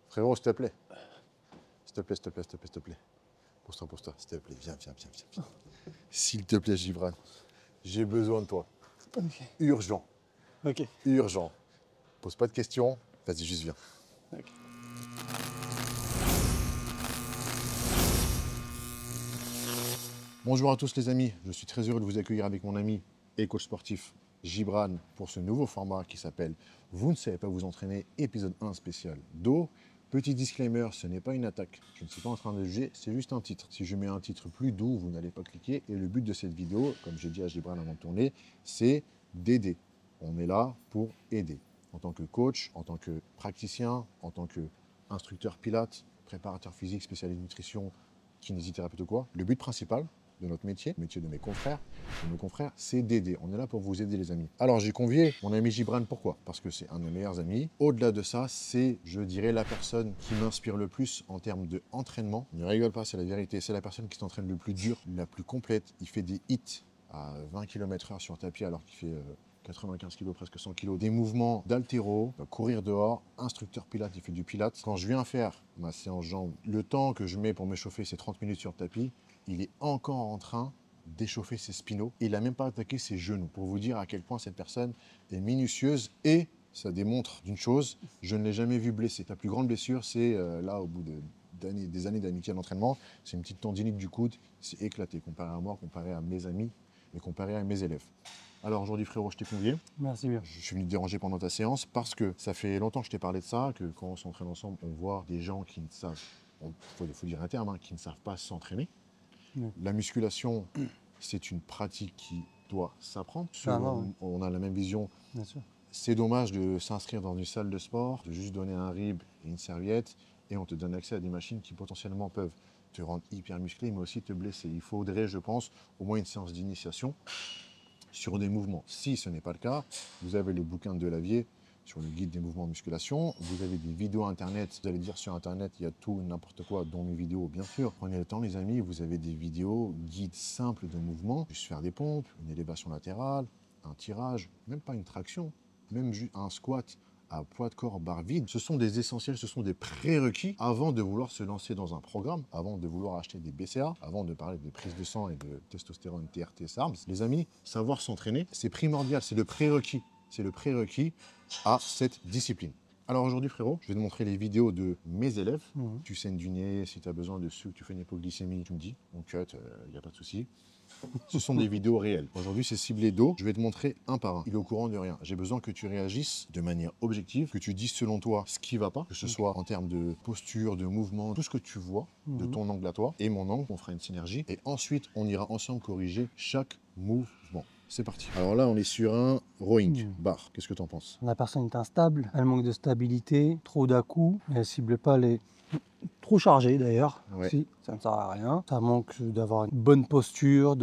Frérot, s'il te plaît. S'il te plaît, s'il te plaît, s'il te plaît, s'il te plaît. Pose-toi, s'il te plaît. Viens. S'il te plaît, Gibran. J'ai besoin de toi. Ok. Urgent. Ok. Urgent. Pose pas de questions. Vas-y, juste viens. Ok. Bonjour à tous les amis. Je suis très heureux de vous accueillir avec mon ami et coach sportif Gibran pour ce nouveau format qui s'appelle Vous ne savez pas vous entraîner, épisode 1 spécial dos. Petit disclaimer, ce n'est pas une attaque. Je ne suis pas en train de juger, c'est juste un titre. Si je mets un titre plus doux, vous n'allez pas cliquer. Et le but de cette vidéo, comme j'ai dit à Gibran avant de tourner, c'est d'aider. On est là pour aider. En tant que coach, en tant que praticien, en tant qu'instructeur pilates, préparateur physique, spécialiste nutrition, kinésithérapeute ou quoi. Le but principal de notre métier, le métier de mes confrères, c'est d'aider. On est là pour vous aider les amis. Alors j'ai convié mon ami Gibran, pourquoi? Parce que c'est un de mes meilleurs amis. Au-delà de ça, c'est, je dirais, la personne qui m'inspire le plus en termes d'entraînement. Ne rigole pas, c'est la vérité. C'est la personne qui s'entraîne le plus dur, la plus complète. Il fait des hits à 20 km/h sur tapis alors qu'il fait 95 kg, presque 100 kg. Des mouvements d'haltéro, courir dehors, instructeur pilates, il fait du pilates. Quand je viens faire ma séance jambes, le temps que je mets pour m'échauffer, c'est 30 minutes sur le tapis. Il est encore en train d'échauffer ses spinaux. Il n'a même pas attaqué ses genoux. Pour vous dire à quel point cette personne est minutieuse et ça démontre d'une chose, je ne l'ai jamais vu blessé. Ta plus grande blessure, c'est là, au bout des années d'amitié à l'entraînement, c'est une petite tendinite du coude, c'est éclaté, comparé à moi, comparé à mes amis et comparé à mes élèves. Alors aujourd'hui, frérot, je t'ai convié. Merci bien. Je suis venu te déranger pendant ta séance parce que ça fait longtemps que je t'ai parlé de ça, que quand on s'entraîne ensemble, on voit des gens qui ne savent, il faut dire un terme, hein, qui ne savent pas s'entraîner. La musculation, c'est une pratique qui doit s'apprendre. On a la même vision. Bien sûr. C'est dommage de s'inscrire dans une salle de sport, de juste donner un rib et une serviette, et on te donne accès à des machines qui potentiellement peuvent te rendre hyper musclé, mais aussi te blesser. Il faudrait, je pense, au moins une séance d'initiation sur des mouvements. Si ce n'est pas le cas, vous avez le bouquin de Delavier sur le guide des mouvements de musculation. Vous avez des vidéos internet. Vous allez dire sur internet, il y a tout, n'importe quoi, dont mes vidéos, bien sûr. Prenez le temps, les amis. Vous avez des vidéos, guides simples de mouvements. Juste faire des pompes, une élévation latérale, un tirage, même pas une traction, même juste un squat à poids de corps barre vide. Ce sont des essentiels, ce sont des prérequis avant de vouloir se lancer dans un programme, avant de vouloir acheter des BCA, avant de parler de prise de sang et de testostérone, TRT, SARMS. Les amis, savoir s'entraîner, c'est primordial, c'est le prérequis. C'est le prérequis à cette discipline. Alors aujourd'hui, frérot, je vais te montrer les vidéos de mes élèves. Tu saignes du nez, si tu as besoin de sucre, tu fais une hypoglycémie, tu me dis, on cut, il n'y a pas de souci. Ce sont des vidéos réelles. Aujourd'hui, c'est ciblé dos. Je vais te montrer un par un. Il est au courant de rien. J'ai besoin que tu réagisses de manière objective, que tu dises selon toi ce qui ne va pas, que ce soit en termes de posture, de mouvement, tout ce que tu vois de ton angle à toi et mon angle. On fera une synergie. Et ensuite, on ira ensemble corriger chaque mouvement. C'est parti. Alors là, on est sur un rowing bar. Qu'est-ce que tu en penses? La personne est instable, elle manque de stabilité, trop d'à-coups, elle ne cible pas les... Trop chargé d'ailleurs, si, ça ne sert à rien. Ça manque d'avoir une bonne posture,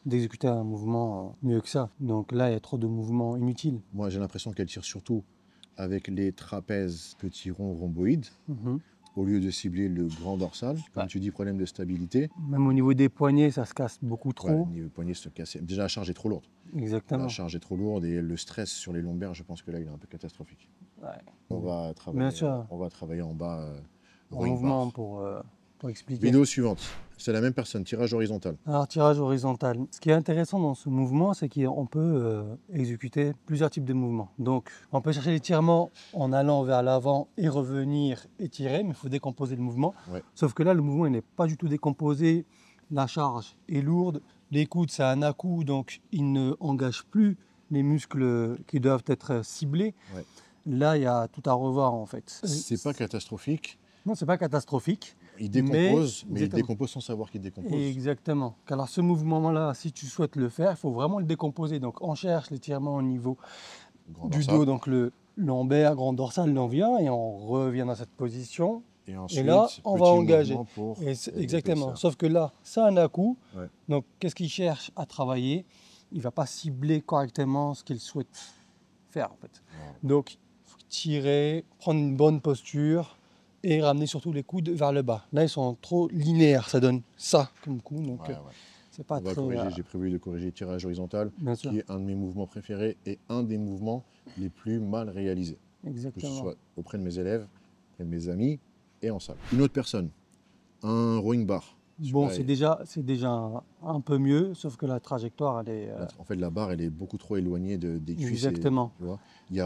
d'exécuter un mouvement mieux que ça. Donc là, il y a trop de mouvements inutiles. Moi, j'ai l'impression qu'elle tire surtout avec les trapèzes petits ronds rhomboïdes. Au lieu de cibler le grand dorsal, comme tu dis, problème de stabilité. Même au niveau des poignets, ça se casse beaucoup trop. Au niveau des poignets, se casser. Déjà, la charge est trop lourde. Exactement. La charge est trop lourde et le stress sur les lombaires, je pense que là, il est un peu catastrophique. On va travailler en bas. En mouvement pour expliquer. Vidéo suivante. C'est la même personne, tirage horizontal. Alors, tirage horizontal. Ce qui est intéressant dans ce mouvement, c'est qu'on peut exécuter plusieurs types de mouvements. Donc, on peut chercher l'étirement en allant vers l'avant et revenir étirer, mais il faut décomposer le mouvement. Sauf que là, le mouvement il n'est pas du tout décomposé. La charge est lourde. Les coudes, c'est un à-coup, donc il ne engage plus les muscles qui doivent être ciblés. Là, il y a tout à revoir en fait. C'est pas catastrophique. Non, c'est pas catastrophique. Il décompose, mais il décompose sans savoir qu'il décompose. Exactement. Alors ce mouvement-là, si tu souhaites le faire, il faut vraiment le décomposer. Donc on cherche l'étirement au niveau du dos, donc le lombaire, grand dorsal, on vient et on revient dans cette position. Et ensuite, là, on va engager. Exactement. Sauf que là, c'est un à-coup. Donc qu'est-ce qu'il cherche à travailler? Il ne va pas cibler correctement ce qu'il souhaite faire en fait. Donc il faut tirer, prendre une bonne posture et ramener surtout les coudes vers le bas. Là, ils sont trop linéaires, ça donne ça comme coup. Donc, c'est pas très... J'ai prévu de corriger le tirage horizontal, qui est un de mes mouvements préférés et un des mouvements les plus mal réalisés. Exactement. Que ce soit auprès de mes élèves, auprès de mes amis, et en salle. Une autre personne, un rowing bar. Bon, Celui-là, c'est déjà un peu mieux, sauf que la trajectoire, elle est... en fait, la barre, elle est beaucoup trop éloignée des cuisses. exactement. Tu vois, il y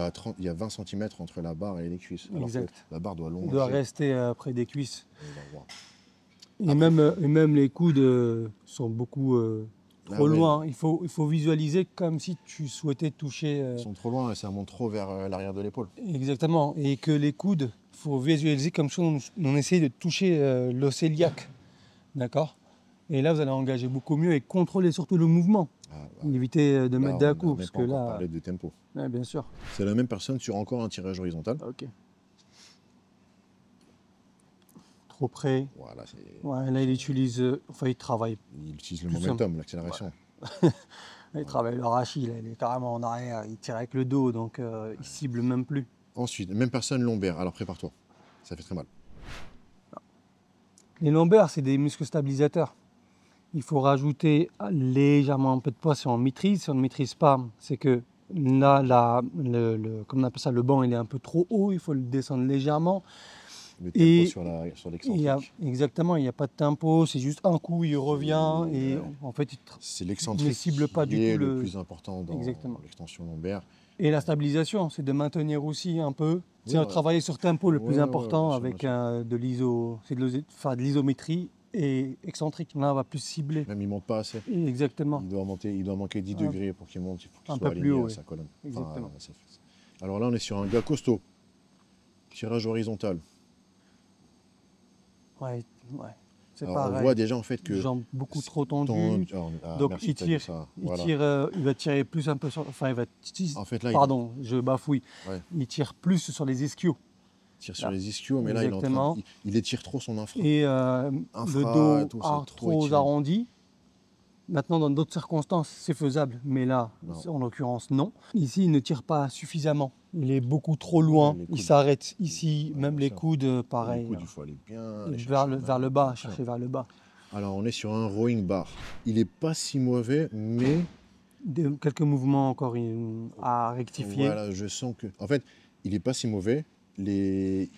a 20 cm entre la barre et les cuisses. Alors que Exact. la barre doit Il longer. doit rester près des cuisses. Wow. Et même les coudes sont beaucoup trop Ah ouais. loin. Il faut visualiser comme si tu souhaitais toucher... Ils sont trop loin et ça monte trop vers l'arrière de l'épaule. exactement. Et que les coudes, il faut visualiser comme si on essayait de toucher l'os iliaque. D'accord? Et là, vous allez engager beaucoup mieux et contrôler surtout le mouvement. Ah, bah, Éviter de là, mettre d'un on coup. n'a même Parce pas que encore là... parlé de tempo. ouais, bien sûr. C'est la même personne sur encore un tirage horizontal. Ok. Trop près. Voilà, c'est... Ouais, là, il utilise... enfin, il travaille. Il utilise le Plus momentum, l'accélération. Il travaille le rachis, là, il est carrément en arrière. Il tire avec le dos, donc il cible même plus. Ensuite, même personne lombaire. Alors prépare-toi. Ça fait très mal. Les lombaires, c'est des muscles stabilisateurs. Il faut rajouter légèrement un peu de poids si on maîtrise. Si on ne maîtrise pas, c'est que là, comme on appelle ça, le banc, il est un peu trop haut. Il faut le descendre légèrement. Le tempo Et sur l'excentrique. exactement, il n'y a pas de tempo. C'est juste un coup, il revient. Et en fait, C'est il l'excentrique ne cible pas qui du est tout le plus important dans exactement. l'extension lombaire. Et la stabilisation, c'est de maintenir aussi un peu. C'est Ouais. travailler sur tempo le plus Ouais, important bien sûr, avec bien sûr. de de l'isométrie et excentrique. Là, on va plus cibler. Même il monte pas assez. Exactement. Il doit manquer 10 Un- degrés pour qu'il monte, il faut qu'il un soit peu plus aligné haut, à oui. sa colonne. Exactement. à sa fesse. Alors là, on est sur un gars costaud. Tirage horizontal. Ouais. C'est Alors, on pareil. voit déjà en fait que Jambes beaucoup trop tendu- tendues. ah, Donc merci il de t'as dit tire, ça. il Voilà. tire, il va tirer plus un peu sur. Enfin, En fait, là, pardon, je bafouille. Ouais. Il tire plus sur les ischios. il tire sur Là. les ischios, mais là, il est en train Exactement. il étire trop son infra. Et Infra, le dos tout, c'est trop trop étiré. arrondi. Maintenant, dans d'autres circonstances, c'est faisable, mais là, Non. en l'occurrence, non. Ici, il ne tire pas suffisamment. Il est beaucoup trop loin. les Il coudes. s'arrête ici, Ouais, même bien les sûr. coudes, pareil. Les coudes, il faut aller bien. les vers chercher vers le bas, bien sûr. chercher vers le bas. Alors, on est sur un rowing bar. Il est pas si mauvais, mais Quelques mouvements encore à rectifier. voilà, je sens que. En fait, il est pas si mauvais. Il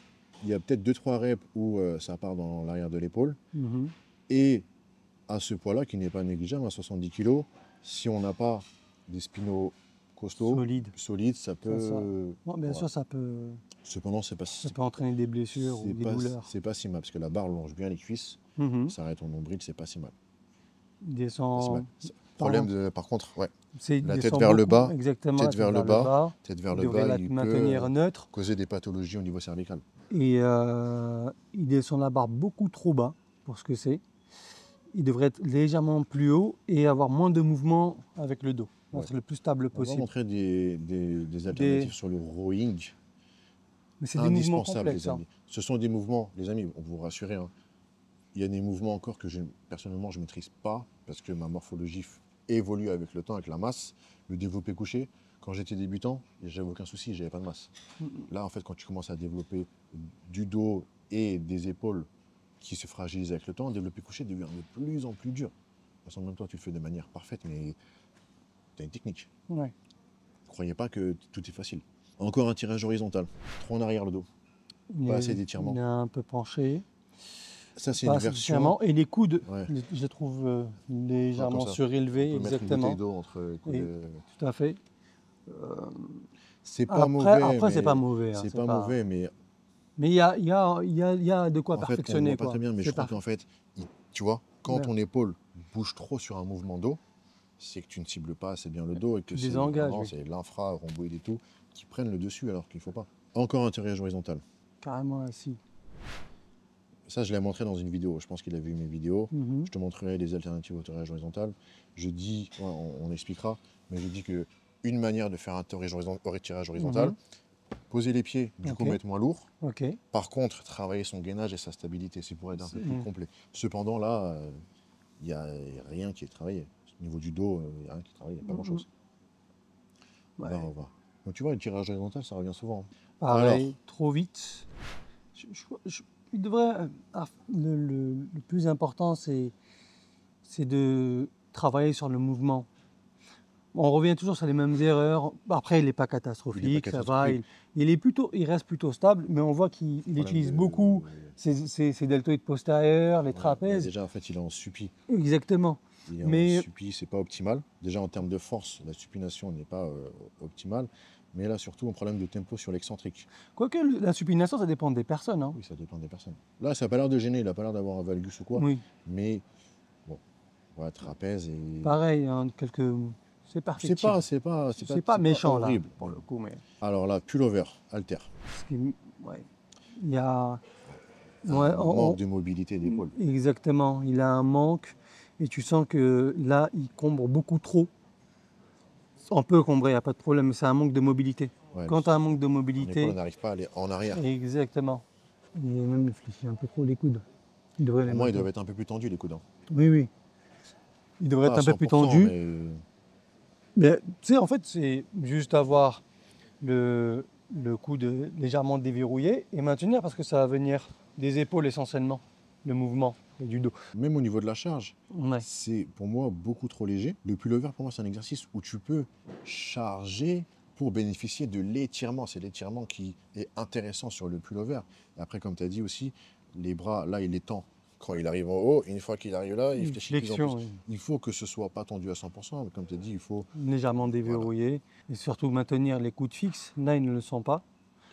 y a peut-être 2-3 reps où ça part dans l'arrière de l'épaule. Mhm. Et à ce poids-là, qui n'est pas négligeable, à 70 kg, si on n'a pas des spinaux costauds, Solide. ça peut. Bon, bien Ouais. sûr, ça peut Cependant, c'est entraîner des blessures ou des douleurs. c'est pas si mal, parce que la barre longe bien les cuisses, Mhm. ça arrête ton nombril, c'est pas si mal. Il Pas si descend. mal. Problème par contre, ouais, C'est la il tête descend vers le beaucoup, bas, exactement, tête vers le bas. Tête vers Il le devrait bas, la il maintenir peut neutre. causer des pathologies au niveau cervical. Et il descend la barre beaucoup trop bas pour ce que c'est. Il devrait être légèrement plus haut et avoir moins de mouvement avec le dos. Ouais. Être le plus stable On va possible. montrer des alternatives sur le rowing. Mais c'est des mouvements Indispensable, complexes. les amis. Ce sont des mouvements, les amis, on vous rassurer. Hein. Il y a des mouvements encore que personnellement je ne maîtrise pas parce que ma morphologie évolue avec le temps, avec la masse. Le développé couché, quand j'étais débutant, j'avais aucun souci, j'avais pas de masse. Là, en fait, quand tu commences à développer du dos et des épaules qui se fragilisent avec le temps, le développé couché devient de plus en plus dur. Parce qu'en même temps, tu le fais de manière parfaite, mais tu as une technique. Ouais. Ne croyez pas que tout est facile. Encore un tirage horizontal, trop en arrière le dos. Pas assez d'étirement. Il est un peu penché. Ça, c'est Pas une assez version. d'étirement. Et les coudes, Ouais. je les trouve légèrement Comme ça. surélevés. On peut mettre une Exactement. bouteille d'eau entre les coudes. Et- Tout à fait. C'est pas mauvais. Après, c'est mais- pas mauvais. hein, C'est pas mauvais, mais Mais il y a de quoi en fait, on perfectionner. voit pas quoi. très bien. Mais C'est je crois parfait. qu'en fait, tu vois, quand Ouais. ton épaule bouge trop sur un mouvement d'eau, c'est que tu ne cibles pas assez bien le dos et que Tu c'est désengages, vraiment, oui. c'est l'infra, rhomboïde et tout, qui prennent le dessus alors qu'il ne faut pas. Encore un tirage horizontal. Carrément assis. Ça, je l'ai montré dans une vidéo. Je pense qu'il a vu mes vidéos. Mhm. Je te montrerai les alternatives au tirage horizontal. Je dis, ouais, on expliquera, mais je dis que une manière de faire un tirage horizontal, poser les pieds, du coup Ok. mettre moins lourd. Ok. Par contre, travailler son gainage et sa stabilité, c'est pour être un peu plus Mhm. complet. Cependant, là, il n'y a rien qui est travaillé. Au niveau du dos, il n'y a rien qui est travaillé, il n'y a pas Mhm. grand-chose. Ouais. Là, on va. Donc tu vois, le tirage horizontal, ça revient souvent. Pareil, trop vite. Il devrait. Le plus important, c'est de travailler sur le mouvement. On revient toujours sur les mêmes erreurs. Après, il n'est pas catastrophique, ça va. catastrophique. Il reste plutôt stable, mais on voit qu'il utilise beaucoup Ses deltoïdes postérieurs, les Ouais, trapèzes. déjà, en fait, il est en suppi. Exactement. Il est Mais en suppi, c'est pas optimal. Déjà, en termes de force, la supination n'est pas optimale. Mais là, surtout, un problème de tempo sur l'excentrique. quoique la supination, ça dépend des personnes, hein. Oui, ça dépend des personnes. Là, ça n'a pas l'air de gêner, il n'a pas l'air d'avoir un valgus ou quoi. Oui, Mais, bon, ouais, trapèze et. pareil, hein, c'est perfectible. C'est pas méchant là, horrible. pour le coup, mais Alors là, pullover, halter. ouais. Il y a, ouais, Un manque de mobilité d'épaule. exactement, il a un manque et tu sens que là, il combre beaucoup trop. On peut combrer, il n'y a pas de problème, mais c'est un manque de mobilité. Ouais, Quand tu as un manque de l'épaule mobilité, n'arrive pas à aller en arrière. exactement. Il est même fléchit un peu trop les coudes. Il devrait les Pour moi, ils maintenir. doivent être un peu plus tendus, les coudes. Hein. Oui, oui. Il devrait Pas être à un peu plus 100%, tendu. mais Mais tu sais, en fait, c'est juste avoir le coude légèrement déverrouillé et maintenir parce que ça va venir des épaules essentiellement, le mouvement et du dos. même au niveau de la charge, Ouais. c'est pour moi beaucoup trop léger. Le pullover, pour moi, c'est un exercice où tu peux charger pour bénéficier de l'étirement. C'est l'étirement qui est intéressant sur le pullover. Et après, comme tu as dit aussi, les bras, là, il les tend. Quand il arrive en haut, une fois qu'il arrive là, il Une fléchit de plus en flexion, plus. oui. Il faut que ce soit pas tendu à 100%, mais comme tu as dit, il faut. Légèrement déverrouillé et surtout maintenir les coudes fixes. Là, ils ne le sont pas.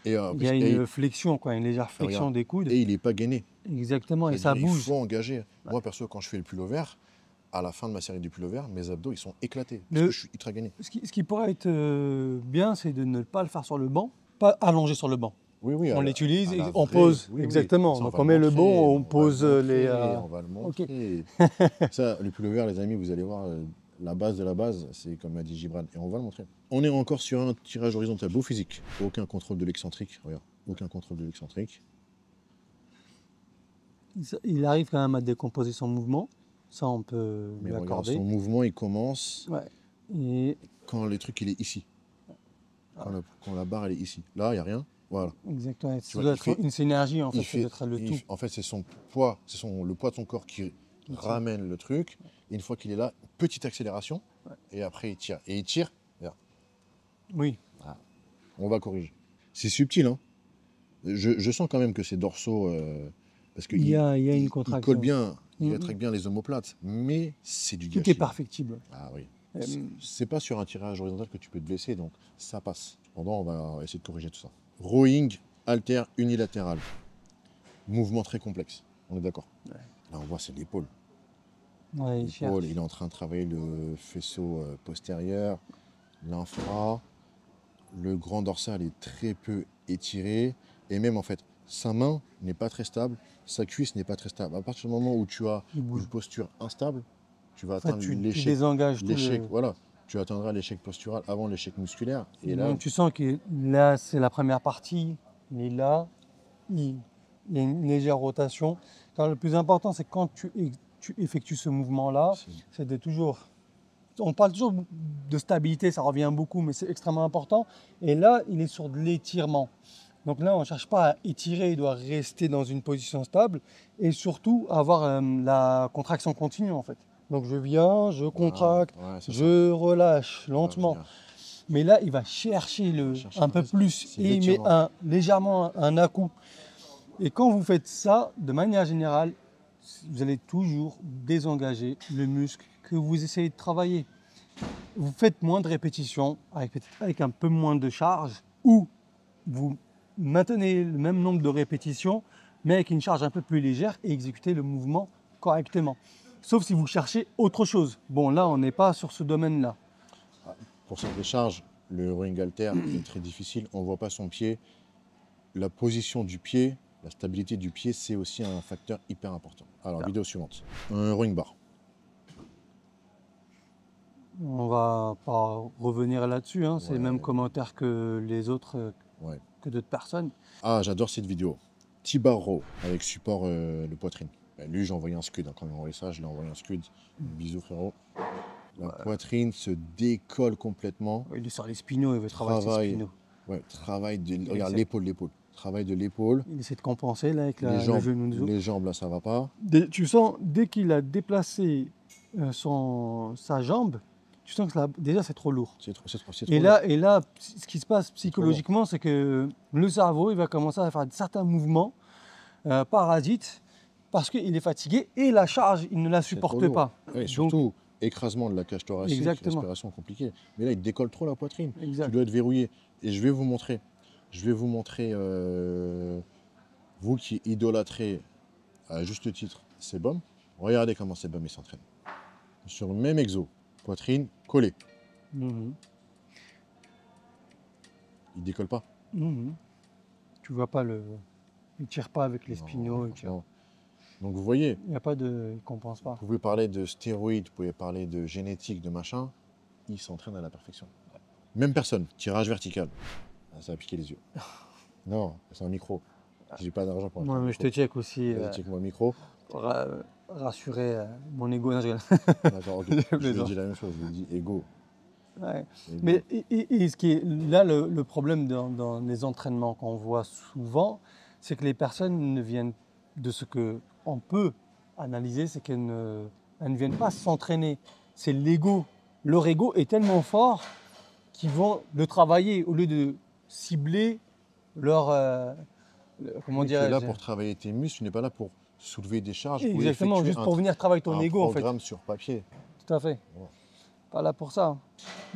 Et, Il y a une flexion, quoi, une légère flexion regarde, des coudes. et il n'est pas gainé. Exactement, et ça C'est-à-dire, bouge. Il faut engager. Moi, perso, quand je fais le pullover, à la fin de ma série du pullover, mes abdos, ils sont éclatés. Parce que je suis ultra gainé. Ce qui pourrait être bien, c'est de ne pas le faire sur le banc, pas allongé sur le banc. Oui, oui. On l'utilise, à la on vraie, pose, oui, oui. exactement. Ça, Donc va on met le montrer, bon, on va pose le les. montrer, On va le montrer. Ça, le pullover, les amis, vous allez voir, la base de la base, c'est comme a dit Gibran, et on va le montrer. On est encore sur un tirage horizontal, beau physique. Aucun contrôle de l'excentrique, regarde. Aucun contrôle de l'excentrique. Il arrive quand même à décomposer son mouvement, ça on peut Mais lui regarde, accorder. son mouvement, il commence Ouais. Et quand le truc, il est ici. Quand la barre, elle est ici. Là, il n'y a rien. Voilà. exactement, ça vois, doit il être fait- une synergie en fait, Il ça doit être le tout. En fait, c'est son poids, le poids de son corps qui ramène le truc. Et une fois qu'il est là, petite accélération. Et après, il tire. Et il tire. Regarde. Oui, On va corriger. C'est subtil, hein. Je sens quand même que c'est dorsaux. Parce il y a une il contraction. colle bien, il Mhm. attraque bien les omoplates. Mais c'est du Tout gâchis. est perfectible. Ah oui. Euh, C'est pas sur un tirage horizontal que tu peux te blesser, donc ça passe. Cependant, on va essayer de corriger tout ça. Rowing, halter unilatéral. Mouvement très complexe. On est d'accord. Ouais. Là, on voit, c'est l'épaule. Ouais, il cherche. L'épaule, il est en train de travailler le faisceau postérieur, l'infra. Le grand dorsal est très peu étiré. Et même, en fait, sa main n'est pas très stable, sa cuisse n'est pas très stable. À partir du moment où tu as Il bouge. une posture instable, tu vas En fait, atteindre tu l'échec. désengages tout L'échec, le... voilà. Tu atteindras l'échec postural avant l'échec musculaire. Et là, Donc tu sens que là, c'est la première partie, il est là, il y a une légère rotation. Car le plus important, c'est quand tu effectues ce mouvement-là, c'est de toujours... On parle toujours de stabilité, ça revient beaucoup, mais c'est extrêmement important. Et là, il est sur de l'étirement. Donc là, on ne cherche pas à étirer, il doit rester dans une position stable et surtout avoir la contraction continue en fait. Donc je viens, je contracte, ouais, c'est ça. je relâche Ça va lentement. venir. Mais là, il va chercher un peu plus c'est et il met l'étirement. légèrement un à-coup. Et quand vous faites ça, de manière générale, vous allez toujours désengager le muscle que vous essayez de travailler. Vous faites moins de répétitions avec un peu moins de charge ou vous maintenez le même nombre de répétitions mais avec une charge un peu plus légère et exécutez le mouvement correctement. Sauf si vous cherchez autre chose. Bon, là, on n'est pas sur ce domaine-là. Pour cette décharge, le rowing halter est très difficile. On ne voit pas son pied. La position du pied, la stabilité du pied, c'est aussi un facteur hyper important. Alors, vidéo suivante. Un rowing bar. On va pas revenir là-dessus, hein. C'est le même Ouais. commentaire que les autres, Ouais. que d'autres personnes. Ah, j'adore cette vidéo. T-bar row avec support de poitrine. Ben, lui, j'ai envoyé un scud. Quand il m'a envoyé ça, je l'ai envoyé un scud. Bisous, frérot. La poitrine se décolle complètement. Il est sur les spinaux, il veut travailler ses spinaux. Ouais, travail de. Regarde, essaie- l'épaule. Travail de l'épaule. Il essaie de compenser là avec Les le jambes, genou dessous. les jambes, là, ça va pas. Tu sens, dès qu'il a déplacé sa jambe, tu sens que déjà c'est trop lourd. C'est trop Et lourd. là, ce qui se passe psychologiquement, c'est que le cerveau, il va commencer à faire certains mouvements parasite parce qu'il est fatigué et la charge, il ne la C'est trop supporte lourd. pas. Oui, Donc, surtout, écrasement de la cage thoracique, exactement. respiration compliquée. Mais là, il décolle trop la poitrine. Exact. Tu dois être verrouillé. Et je vais vous montrer. Vous qui idolâtrez à juste titre Sebum, regardez comment Sebum il s'entraîne. Sur le même exo, poitrine collée. Mhm. Il décolle pas. Mhm. Tu vois pas il tire pas avec les Non, spinaux. franchement. Donc vous voyez, Il n'y a pas de, il compense pas. vous pouvez parler de stéroïdes, vous pouvez parler de génétique, de machin. Il s'entraîne à la perfection. Même personne, tirage vertical. Ah, ça va piquer les yeux. Non, c'est un micro. J'ai pas d'argent pour acheter Moi, un mais je micro. te check aussi Vas-y, check-moi le micro. pour rassurer mon ego. Non, je rigole. D'accord, ok. Je Je lui ai plaisante. dit la même chose, je lui ai dit ego. Ouais. Ego. Mais et ce qui est là le problème dans les entraînements qu'on voit souvent, c'est que les personnes ne viennent de ce que on peut analyser, c'est elles ne viennent pas s'entraîner. C'est l'ego. Leur ego est tellement fort qu'ils vont le travailler au lieu de cibler leur comment Oui, tu es là dirais-je? pour travailler tes muscles, tu n'es pas là pour soulever des charges ou Exactement, effectuer juste pour venir travailler ton un ego en fait. programme sur papier. Tout à fait. Voilà. Pas là pour ça.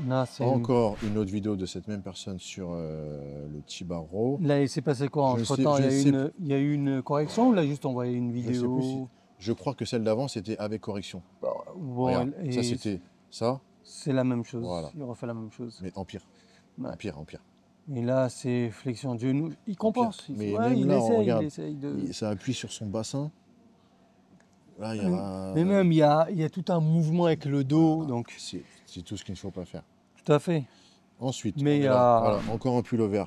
Là, Encore une autre vidéo de cette même personne sur le T-bar row. là, il s'est passé quoi Je ne sais- entre-temps? je ne sais Il y a eu une correction ou il a juste envoyé une Je ne sais plus si. vidéo? Je crois que celle d'avant, c'était avec correction. Bon, Regarde, ça et c'était ça, c'est la même chose. voilà. Il refait la même chose. Mais en pire. Ouais. En pire. Et là, c'est flexion de genou. Il En pire. compense. Mais Ouais, même là, on il regarde, essaye de. ça appuie sur son bassin. Là, il y a. Mais même, il y a tout un mouvement avec le dos. Voilà. Donc, C'est tout ce qu'il ne faut pas faire. tout à fait. Ensuite, Mais on il est y là. a- Voilà, encore un pullover.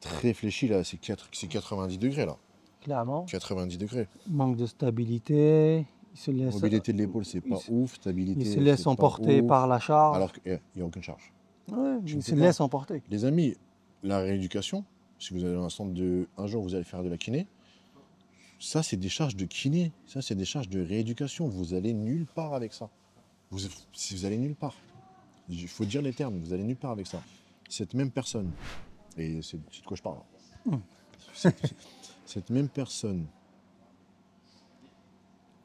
Très fléchi là, c'est 90 degrés là. Clairement. 90 degrés. Manque de stabilité. Il se laisse, Mobilité de l'épaule, c'est il pas se- ouf. Stabilité, il se laisse c'est pas emporter ouf. par la charge. Alors qu'il n'y a aucune charge. Ouais, Je il ne se peux pas. laisse emporter. Les amis, la rééducation, si vous allez dans un centre de. Un jour, vous allez faire de la kiné, ça, c'est des charges de kiné. Ça, c'est des charges de rééducation. Vous allez nulle part avec ça. Vous allez nulle part. Il faut dire les termes, vous allez nulle part avec ça. Cette même personne, et c'est de quoi je parle. Cette même personne,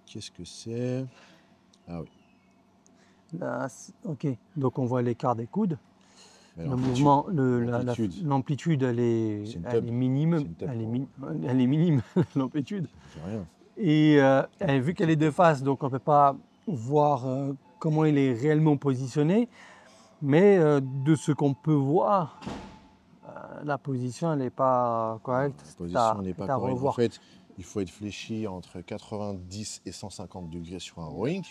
qu'est-ce que c'est? Ah oui, Là, ok, donc on voit l'écart des coudes. mais Le l'amplitude. mouvement, l'amplitude. l'amplitude, elle C'est une est tub. minime. C'est une tub, Elle est, quoi. elle est minime, l'amplitude. C'est rien. Et vu qu'elle est de face, donc on ne peut pas voir comment il est réellement positionné. Mais de ce qu'on peut voir, la position, elle n'est pas correcte. La position n'est pas C'est à correcte. En revoir. fait, il faut être fléchi entre 90 et 150 degrés sur un rowing.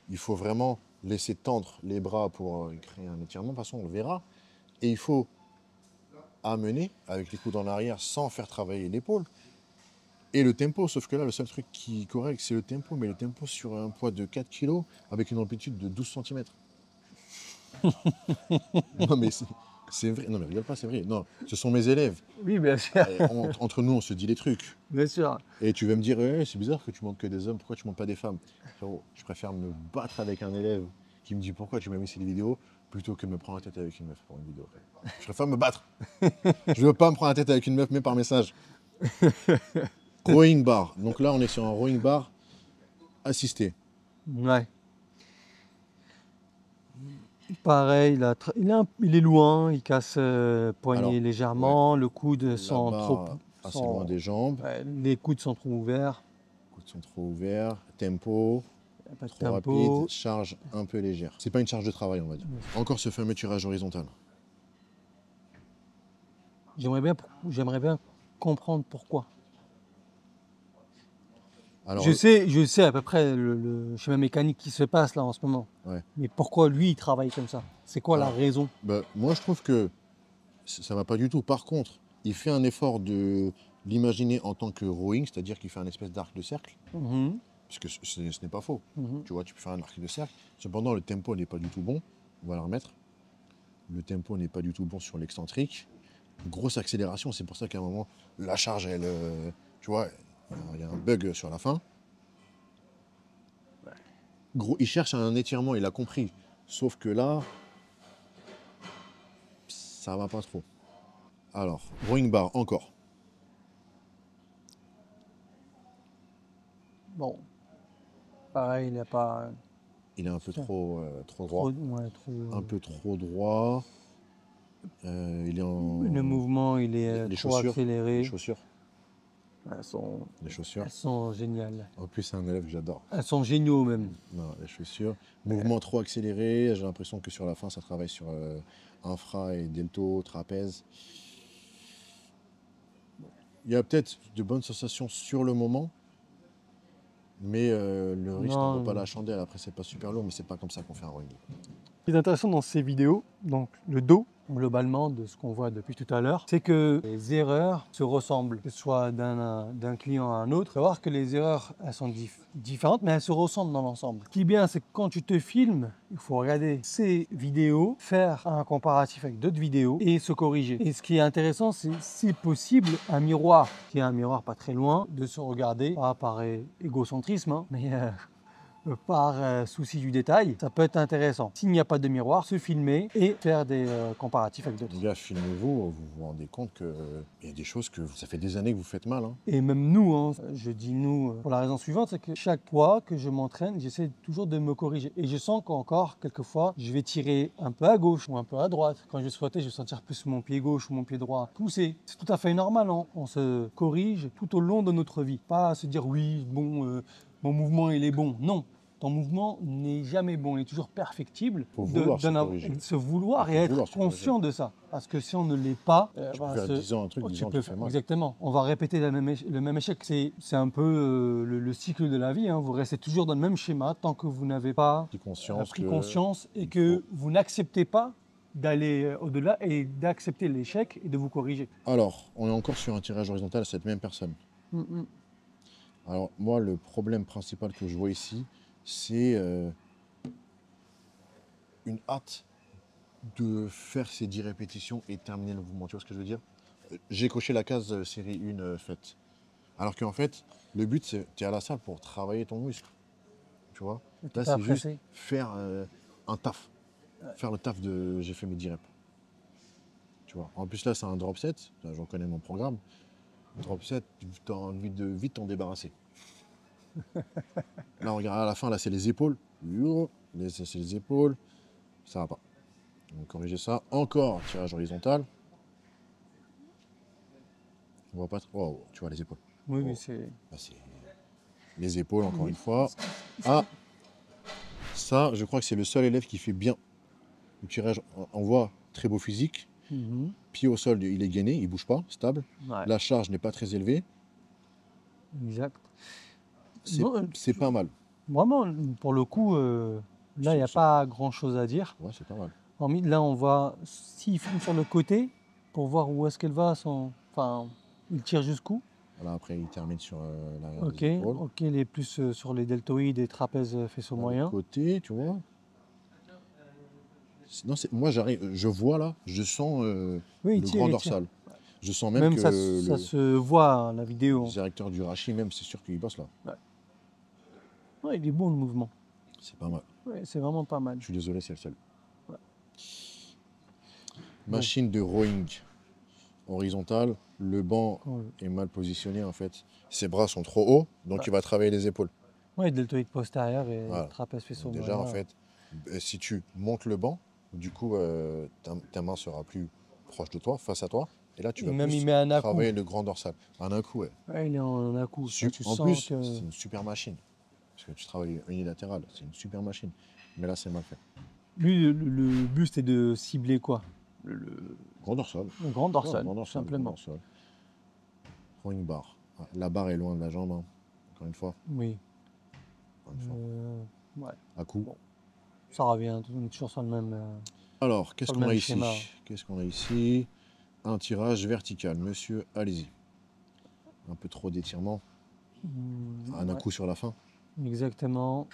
Il faut vraiment laisser tendre les bras pour créer un étirement. De toute façon, on le verra. Et il faut amener avec les coudes en arrière sans faire travailler l'épaule. Et le tempo, sauf que là, le seul truc qui est correct, c'est le tempo. Mais le tempo sur un poids de 4 kg avec une amplitude de 12 cm. Non, mais c'est vrai. Non, mais rigole pas, c'est vrai. Non, ce sont mes élèves. Oui, bien sûr. Et entre nous, on se dit les trucs. Bien sûr. Et tu vas me dire, eh, c'est bizarre que tu montes que des hommes, pourquoi tu montes pas des femmes? Frérot, je préfère me battre avec un élève qui me dit pourquoi tu m'as mis ces vidéos plutôt que me prendre la tête avec une meuf pour une vidéo. Je préfère me battre. Je veux pas me prendre la tête avec une meuf, mais par message. Rowing bar. Donc là, on est sur un rowing bar assisté. Ouais. Pareil, il est loin, il casse poignet Alors, légèrement, le coude La sans barre trop. assez sans- loin des jambes. ouais, les coudes sont trop ouverts, Les coudes sont trop ouverts. Tempo, il n'y a pas de trop tempo. rapide. Charge un peu légère. C'est pas une charge de travail, on va dire. Encore ce fameux tirage horizontal. J'aimerais bien comprendre pourquoi. Alors, Je sais à peu près le schéma mécanique qui se passe là en ce moment. Ouais. Mais pourquoi lui il travaille comme ça? C'est quoi la Alors, raison? bah, moi, je trouve que ça va pas du tout. Par contre, il fait un effort de l'imaginer en tant que rowing, c'est-à-dire qu'il fait un espèce d'arc de cercle, Mhm, parce que ce n'est pas faux. mhm. Tu vois, tu peux faire un arc de cercle. Cependant, le tempo n'est pas du tout bon. On va le remettre. Le tempo n'est pas du tout bon sur l'excentrique. Grosse accélération, c'est pour ça qu'à un moment, la charge, elle, tu vois, il y a un bug sur la fin. Gros, il cherche un étirement, il a compris. Sauf que là, ça va pas trop. Alors, rowing bar, encore. Bon, pareil, il n'a pas Il est un peu ça, trop droit. ouais, Un peu trop droit. Il est le en... mouvement, il est Les trop chaussures. Les accéléré. chaussures. Elles sont, Les chaussures. elles sont géniales. En plus, c'est un élève que j'adore. Elles sont géniaux même. Non, les chaussures. Mouvement trop accéléré. J'ai l'impression que sur la fin, ça travaille sur infra et delto, trapèze. Il y a peut-être de bonnes sensations sur le moment, mais le riche n'en vaut pas Non. la chandelle. Après, c'est pas super lourd, mais c'est pas comme ça qu'on fait un rowing. Ce qui est intéressant dans ces vidéos, donc le dos, globalement, de ce qu'on voit depuis tout à l'heure, c'est que les erreurs se ressemblent, que ce soit d'un client à un autre. Il faut voir que les erreurs, elles sont différentes, mais elles se ressemblent dans l'ensemble. Ce qui est bien, c'est que quand tu te filmes, il faut regarder ces vidéos, faire un comparatif avec d'autres vidéos et se corriger. Et ce qui est intéressant, c'est si possible un miroir, qui est un miroir pas très loin, de se regarder, pas par égocentrisme, hein, mais par souci du détail, ça peut être intéressant. S'il n'y a pas de miroir, se filmer et faire des comparatifs avec d'autres. Les gars, filmez-vous, vous vous rendez compte qu'il y a des choses que ça fait des années que vous faites mal. Hein. Et même nous, hein, je dis nous pour la raison suivante, c'est que chaque fois que je m'entraîne, j'essaie toujours de me corriger. Et je sens qu'encore, quelquefois, je vais tirer un peu à gauche ou un peu à droite. Quand je vais squatter, je vais sentir plus mon pied gauche ou mon pied droit pousser. C'est tout à fait normal, hein. On se corrige tout au long de notre vie. Pas se dire oui, bon, mon mouvement il est bon. Non. Ton mouvement n'est jamais bon, il est toujours perfectible. Faut vouloir se corriger. De se vouloir Faut et vouloir être se corriger. conscient de ça. Parce que si on ne l'est pas, Tu peux faire 10 ans un truc, 10 ans tu fais mal. exactement. On va répéter le même échec. C'est un peu le cycle de la vie, hein. Vous restez toujours dans le même schéma tant que vous n'avez pas pris conscience et que vous n'acceptez pas d'aller au-delà et d'accepter l'échec et de vous corriger. Alors, on est encore sur un tirage horizontal à cette même personne. Alors, moi, le problème principal que je vois ici, c'est une hâte de faire ces 10 répétitions et terminer le mouvement. Tu vois ce que je veux dire? J'ai coché la case série 1 faite. Alors qu'en fait, le but, c'est tu es à la salle pour travailler ton muscle. Tu vois? Là, c'est juste faire un taf. Faire le taf de j'ai fait mes 10 reps. Tu vois? En plus, là, c'est un drop set. J'en connais mon programme. Drop set, tu as envie de vite t'en débarrasser. Là, regarde, à la fin, là, c'est les épaules. C'est les épaules. Ça va pas. On va corriger ça. Encore tirage horizontal. On voit pas trop. Oh, tu vois les épaules. Oui, Oh. mais c'est... Là, c'est les épaules, encore une fois. Ah, ça, je crois que c'est le seul élève qui fait bien le tirage. On voit très beau physique. Pied au sol, il est gainé, il bouge pas, stable. Ouais. La charge n'est pas très élevée. Exact. C'est pas mal. Vraiment, pour le coup, là, il n'y a pas grand-chose à dire. Ouais, c'est pas mal. Hormis, là, on voit s'il filme sur le côté pour voir où est-ce qu'elle va. Enfin, il tire jusqu'où. Voilà, après, il termine sur la Ok, les épaules. ok, il est plus sur les deltoïdes et trapèzes faisceau moyen. Côté, tu vois. Non, moi, j'arrive, je vois là, je sens Oui, le grand dorsal. Je sens même, Même que ça le se voit, hein, la vidéo. directeur du rachis, même, c'est sûr qu'il bosse là. Ouais, il est bon le mouvement. C'est pas mal. Ouais, c'est vraiment pas mal. Je suis désolé, c'est le seul. Ouais. Machine de rowing horizontale. Le banc Ouais. est mal positionné en fait. Ses bras sont trop hauts, donc il va travailler les épaules. Ouais, deltoïde postérieur et Voilà. trapèze faisceau Donc moyen. déjà, en fait, si tu montes le banc, du coup, ta main sera plus proche de toi, face à toi. Et là, tu vas même plus il met un à-coup. travailler le grand dorsal. Un à-coup, ouais. Ouais, il est en à-coup. En plus, c'est une super machine. Parce que tu travailles unilatéral, c'est une super machine. Mais là, c'est mal fait. Lui, le but, c'était de cibler quoi? Grand dorsal. Le grand dorsal, Grand tout dorsal, simplement. grand dorsal. Rowing bar. Ah, la barre est loin de la jambe, hein. Encore une fois. Oui. Encore une fois. Ouais. À coup. Bon. Ça revient, on est toujours sur le même. Alors, qu'est-ce Sur le qu'on a même ici? schéma. Qu'est-ce qu'on a ici? Un tirage vertical. Monsieur, allez-y. Un peu trop d'étirement. Un Ouais, coup sur la fin. exactement.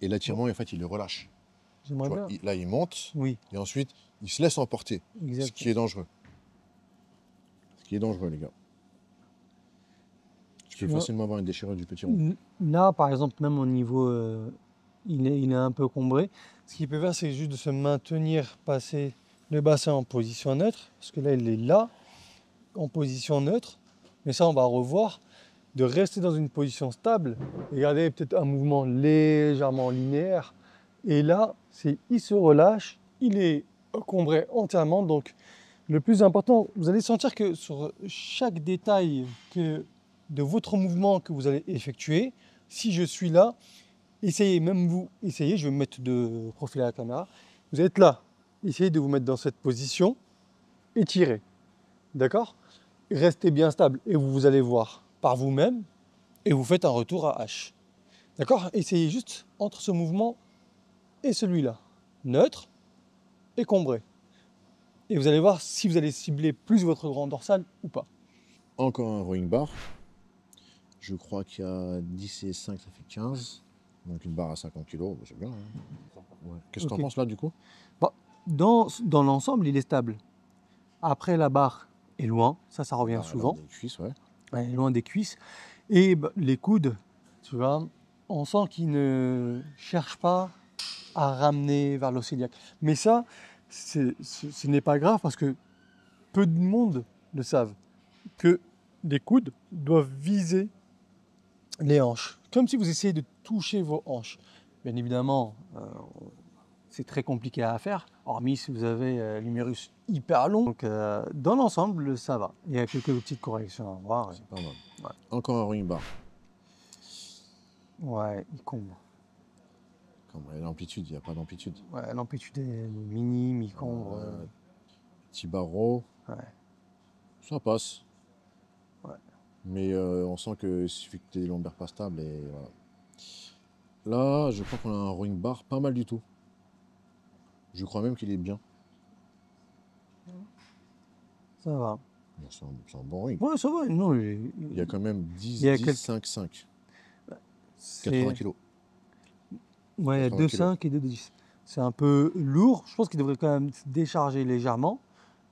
Et l'étirement, en fait, il le relâche. Tu J'aimerais vois, bien. là, il monte. Oui, Et ensuite, il se laisse emporter. Ce exact. qui est dangereux. Ce qui est dangereux, les gars. Tu peux facilement avoir une déchirure du petit rond. Là, par exemple, même au niveau, il est un peu combré. Ce qu'il peut faire, c'est juste de se maintenir, passer le bassin en position neutre. Parce que là, il est là, en position neutre. Mais ça, on va revoir. de rester dans une position stable et garder peut-être un mouvement légèrement linéaire. Et là, il se relâche, il est cambré entièrement. Donc, le plus important, vous allez sentir que sur chaque détail de votre mouvement que vous allez effectuer, si je suis là, essayez, même vous, essayez, je vais me mettre de profil à la caméra, vous êtes là, essayez de vous mettre dans cette position, étirez, d'accord? Restez bien stable et vous allez voir par vous-même et vous faites un retour à H. D'accord? Essayez juste entre ce mouvement et celui-là, neutre et cambré. Et vous allez voir si vous allez cibler plus votre grand dorsal ou pas. Encore un rowing bar. Je crois qu'il y a 10 et 5, ça fait 15. Donc une barre à 50 kg, c'est bien. Hein. Ouais. Qu'est-ce que tu en Ok. penses là du coup? Bon, dans l'ensemble, il est stable. Après, la barre est loin, ça revient Bah, souvent. les cuisses, ouais. Elle est loin des cuisses. Et bah, les coudes, tu vois, on sent qu'ils ne cherchent pas à ramener vers l'os iliaque. Mais ça, ce n'est pas grave parce que peu de monde le savent, que les coudes doivent viser les hanches, comme si vous essayez de toucher vos hanches. Bien évidemment, c'est très compliqué à faire, hormis si vous avez l'humérus hyper long. Donc, dans l'ensemble, ça va. Il y a quelques petites corrections à voir. C'est pas mal. Ouais. Encore un rowing bar. Ouais, il comble. Comme l'amplitude, il n'y a pas d'amplitude. Ouais, l'amplitude est minime, il comble. Petit barreau, Ouais. ça passe. Ouais. Mais on sent qu'il suffit que tu aies des lombaires pas stables et voilà. Là, je crois qu'on a un rowing bar pas mal du tout. Je crois même qu'il est bien. Ça va. Bon, c'est un bon rowing. Ouais, ça va. Non, Il y a quand même 10, il y a 10, quelques- 5, 5. c'est- 80 kg. Ouais, il y a 80 2 kilos. 5 et 2 10. C'est un peu lourd. Je pense qu'il devrait quand même se décharger légèrement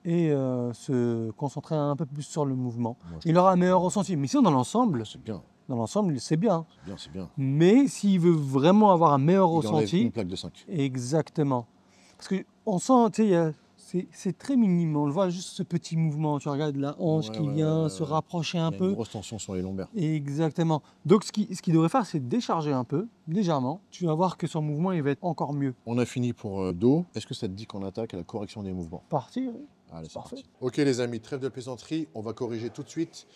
et se concentrer un peu plus sur le mouvement. Moi, je Il aura un meilleur ressenti. Mais sinon, dans l'ensemble, c'est bien. c'est bien. C'est bien, c'est bien. Mais s'il veut vraiment avoir un meilleur Il enlève ressenti, une plaque de 5. exactement. Parce qu'on sent, tu sais, c'est très minime. On le voit juste ce petit mouvement. Tu regardes la hanche Ouais, qui ouais, vient ouais, se ouais. rapprocher Il un y a une peu. grosse tension sur les lombaires. Exactement. Donc, ce qu'il devrait faire, c'est décharger un peu, légèrement. Tu vas voir que son mouvement, il va être encore mieux. On a fini pour dos. Est-ce que ça te dit qu'on attaque à la correction des mouvements? Partir. Allez, c'est Parfait. parti. Ok les amis, trêve de plaisanterie. On va corriger tout de suite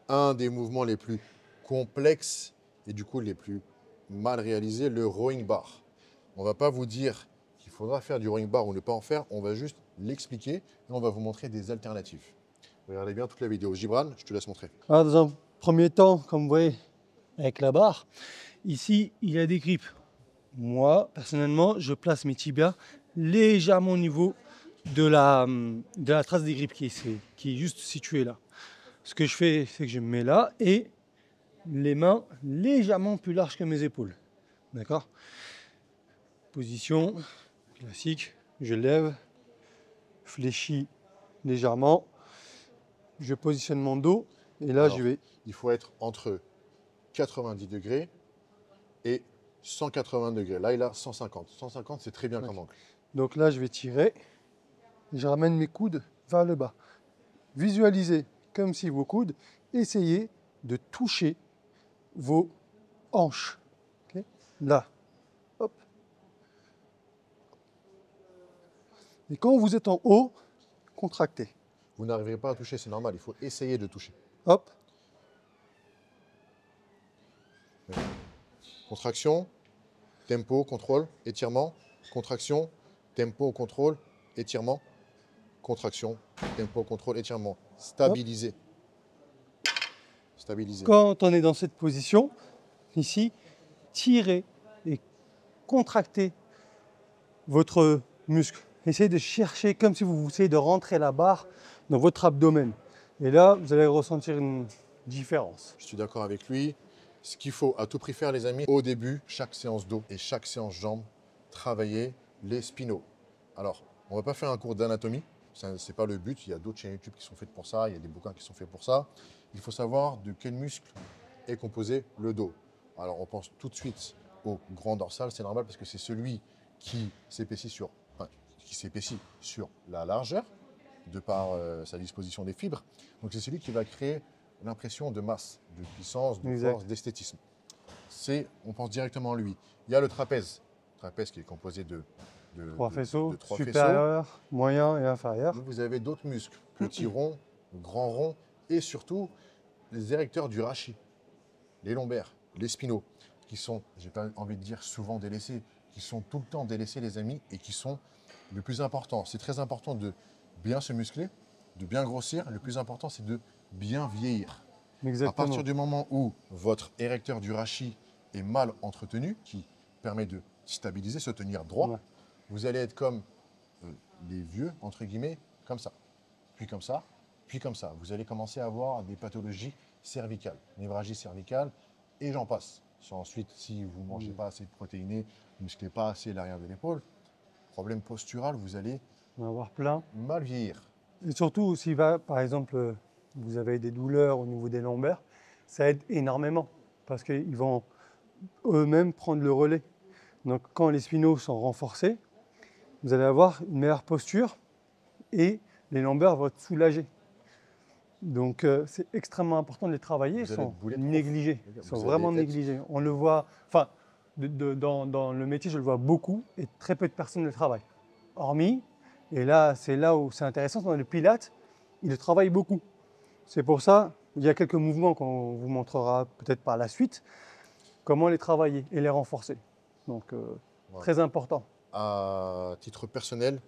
un des mouvements les plus complexes et du coup les plus mal réalisés, le rowing bar. On va pas vous dire qu'il faudra faire du rowing bar ou ne pas en faire. On va juste l'expliquer et on va vous montrer des alternatives. Regardez bien toute la vidéo. Gibran, je te laisse montrer. Alors, dans un premier temps, comme vous voyez, avec la barre, ici, il y a des grippes. Moi, personnellement, je place mes tibias légèrement au niveau de la trace des grippes qui est juste située là. Ce que je fais, c'est que je me mets là et les mains légèrement plus larges que mes épaules. D'accord? Position classique, je lève, fléchis légèrement, je positionne mon dos et là Alors, je vais. il faut être entre 90 degrés et 180 degrés. Là, il a 150. 150, c'est très bien comme angle. Donc là je vais tirer, je ramène mes coudes vers le bas. Visualisez comme si vos coudes essayaient de toucher vos hanches. Ok, là, hop. Et quand vous êtes en haut, contractez. Vous n'arriverez pas à toucher, c'est normal. Il faut essayer de toucher. Hop. Contraction, tempo, contrôle, étirement. Contraction, tempo, contrôle, étirement. Contraction, tempo, contrôle, étirement. Stabiliser. Stabiliser. Quand on est dans cette position, ici, tirez et contractez votre muscle. Essayez de chercher comme si vous essayez de rentrer la barre dans votre abdomen. Et là, vous allez ressentir une différence. Je suis d'accord avec lui. Ce qu'il faut à tout prix faire, les amis, au début, chaque séance dos et chaque séance jambes, travailler les spinaux. Alors, on ne va pas faire un cours d'anatomie. Ce n'est pas le but. Il y a d'autres chaînes YouTube qui sont faites pour ça. Il y a des bouquins qui sont faits pour ça. Il faut savoir de quel muscle est composé le dos. Alors, on pense tout de suite au grand dorsal. C'est normal parce que c'est celui qui s'épaissit sur la largeur, de par sa disposition des fibres. Donc, c'est celui qui va créer l'impression de masse, de puissance, de Exact. force, d'esthétisme. On pense directement à lui. Il y a le trapèze. Le trapèze qui est composé de, Trois de- faisceaux, de trois faisceaux. supérieur, moyen et inférieur. Vous avez d'autres muscles, petits ronds, grands ronds, et surtout les érecteurs du rachis, les lombaires, les spinaux, qui sont, j'ai pas envie de dire souvent délaissés, qui sont tout le temps délaissés, les amis, et qui sont le plus important. C'est très important de bien se muscler, de bien grossir. Le plus important, c'est de bien vieillir. À Exactement. partir du moment où votre érecteur du rachis est mal entretenu, qui permet de stabiliser, se tenir droit, Ouais. vous allez être comme les vieux, entre guillemets, comme ça. Puis comme ça, puis comme ça. Vous allez commencer à avoir des pathologies cervicales, névralgie cervicale, et j'en passe. Ensuite, si vous ne mangez pas assez de protéinés, ne musclez pas assez l'arrière de l'épaule, problème postural, vous allez On va avoir plein. mal vieillir. Et surtout, si par exemple, vous avez des douleurs au niveau des lombaires, ça aide énormément parce qu'ils vont eux-mêmes prendre le relais. Donc, quand les spinaux sont renforcés, vous allez avoir une meilleure posture et les lombaires vont être soulagés. Donc, c'est extrêmement important de les travailler. Ils Vous allez sont être boulet de prof. négligés. Vous Ils sont allez vraiment être- négligés. On le voit, enfin, dans le métier, je le vois beaucoup et très peu de personnes le travaillent. Hormis, et là, c'est là où c'est intéressant, dans le pilates, ils le travaillent beaucoup. C'est pour ça, il y a quelques mouvements qu'on vous montrera peut-être par la suite, comment les travailler et les renforcer. Donc, Voilà. très important. À titre personnel,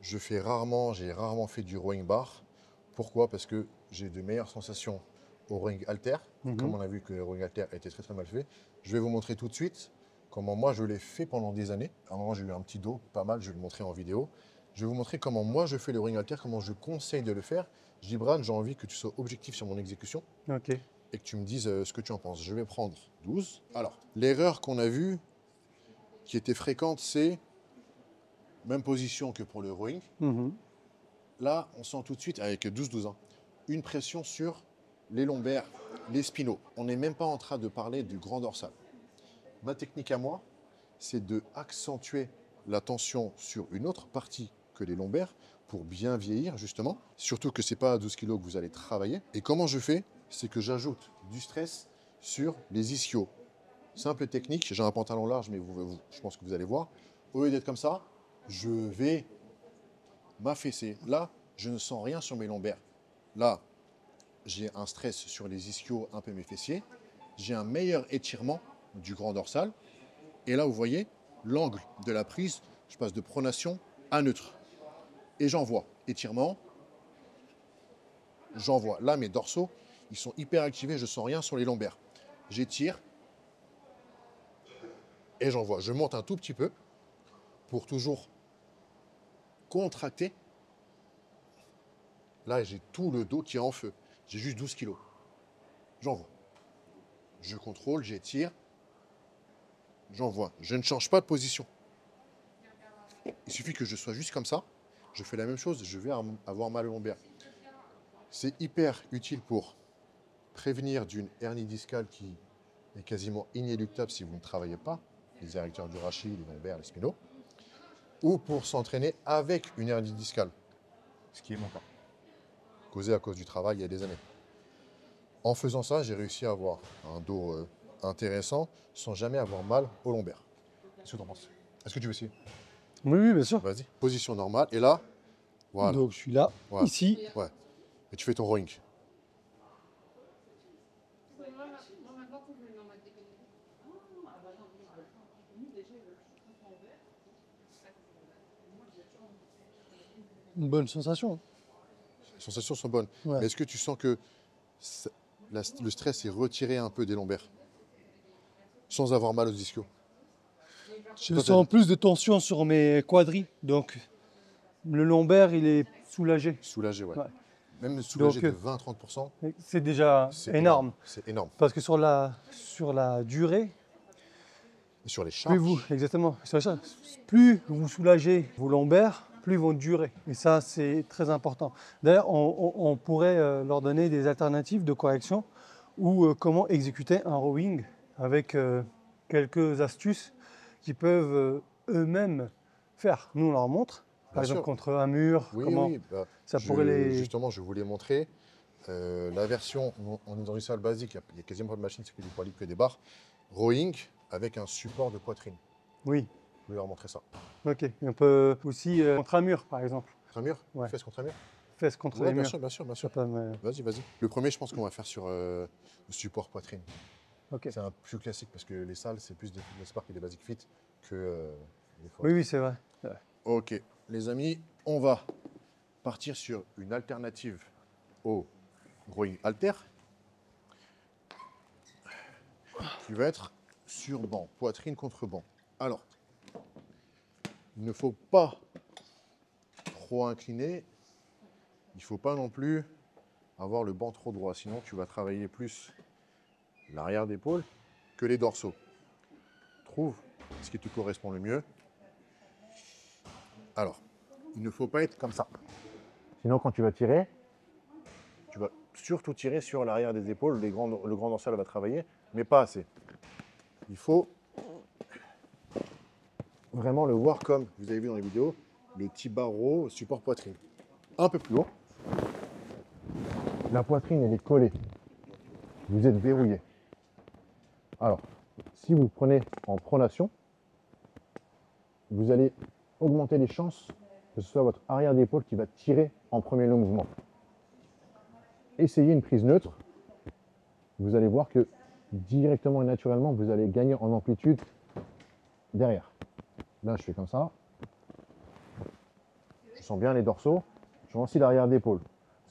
j'ai rarement fait du rowing bar. Pourquoi? Parce que j'ai de meilleures sensations au rowing halter. Comme on a vu que le rowing halter était très très mal fait, je vais vous montrer tout de suite comment moi je l'ai fait pendant des années. À un moment, j'ai eu un petit dos, pas mal, je vais le montrer en vidéo. Je vais vous montrer comment moi je fais le rowing halter, comment je conseille de le faire. Gibran, j'ai envie que tu sois objectif sur mon exécution Ok. et que tu me dises ce que tu en penses. Je vais prendre 12. Alors, l'erreur qu'on a vue, qui était fréquente, c'est même position que pour le rowing. Mhm. Là, on sent tout de suite, avec 12-12 ans, une pression sur les lombaires, les spinaux. On n'est même pas en train de parler du grand dorsal. Ma technique à moi, c'est de accentuer la tension sur une autre partie que les lombaires pour bien vieillir, justement. Surtout que ce n'est pas à 12 kg que vous allez travailler. Et comment je fais? C'est que j'ajoute du stress sur les ischios. Simple technique, j'ai un pantalon large, mais je pense que vous allez voir. Au lieu d'être comme ça, je vais m'affaisser. Là, je ne sens rien sur mes lombaires. Là, j'ai un stress sur les ischios, un peu mes fessiers. J'ai un meilleur étirement du grand dorsal. Et là, vous voyez, l'angle de la prise, je passe de pronation à neutre. Et j'envoie. Étirement, j'envoie. Là, mes dorsaux, ils sont hyper activés, je ne sens rien sur les lombaires. J'étire et j'envoie. Je monte un tout petit peu pour toujours contracter. Là, j'ai tout le dos qui est en feu. J'ai juste 12 kilos. J'envoie. Je contrôle, j'étire. J'envoie. Je ne change pas de position. Il suffit que je sois juste comme ça. Je fais la même chose, je vais avoir mal au lombaire. C'est hyper utile pour prévenir d'une hernie discale qui est quasiment inéluctable si vous ne travaillez pas, les érecteurs du rachis, les lombaires, les spinaux, ou pour s'entraîner avec une hernie discale, ce qui est mon cas, causé à cause du travail il y a des années. En faisant ça, j'ai réussi à avoir un dos intéressant sans jamais avoir mal au lombaire. Qu'est-ce que tu en penses? Est-ce que tu veux essayer? Oui, oui, bien sûr. Vas-y. Position normale. Et là, voilà. Donc, je suis là, Voilà. ici. Ouais. Et tu fais ton rowing. Une bonne sensation. Les sensations sont bonnes. Ouais. Mais est-ce que tu sens que le stress est retiré un peu des lombaires sans avoir mal aux ischios? Je Toi, sens plus de tension sur mes quadris. Donc, le lombaire, il est soulagé. Soulagé, ouais. Ouais. Même soulagé Donc, de 20-30%, c'est déjà c'est énorme. C'est énorme. Parce que sur la durée, Et sur les plus charges, vous, exactement, plus vous soulagez vos lombaires, plus ils vont durer. Et ça, c'est très important. D'ailleurs, on pourrait leur donner des alternatives de correction ou comment exécuter un rowing avec quelques astuces qu'ils peuvent eux-mêmes faire. Nous, on leur montre, par Bien exemple, sûr. contre un mur, Oui, comment oui. ça pourrait les... Justement, je voulais montrer. La version, on est dans une salle basique, il y a quasiment pas de machine, c'est que du poids libre, que des barres. Rowing avec un support de poitrine. Oui, Je vais leur montrer ça. ok. Et on peut aussi contre un mur, par exemple. Contre un mur? Ouais. Fesses contre un mur? Fesses contre Ouais, les bien murs. sûr, bien sûr, bien Ça sûr. peut me- Vas-y, vas-y. Le premier, je pense qu'on va faire sur le support poitrine. Ok. C'est un plus classique parce que les salles, c'est plus des Spark et des Basic Fit que des fois. Oui, oui, c'est vrai. Ouais. Ok, les amis, on va partir sur une alternative au rowing halter qui va être sur banc, poitrine contre banc. Alors, il ne faut pas trop incliner, il ne faut pas non plus avoir le banc trop droit, sinon tu vas travailler plus l'arrière d'épaule que les dorsaux. Trouve ce qui te correspond le mieux. Alors, il ne faut pas être comme ça. Sinon, quand tu vas tirer, tu vas surtout tirer sur l'arrière des épaules. Le grand dorsal va travailler, mais pas assez. Il faut vraiment le voir comme, vous avez vu dans les vidéos, le petit barreau support poitrine. Un peu plus haut. La poitrine, elle est collée. Vous êtes verrouillé. Alors, si vous prenez en pronation, vous allez augmenter les chances que ce soit votre arrière d'épaule qui va tirer en premier le mouvement. Essayez une prise neutre. Vous allez voir que directement et naturellement, vous allez gagner en amplitude derrière. Là, je fais comme ça. Je sens bien les dorsaux. Je sens aussi l'arrière d'épaule.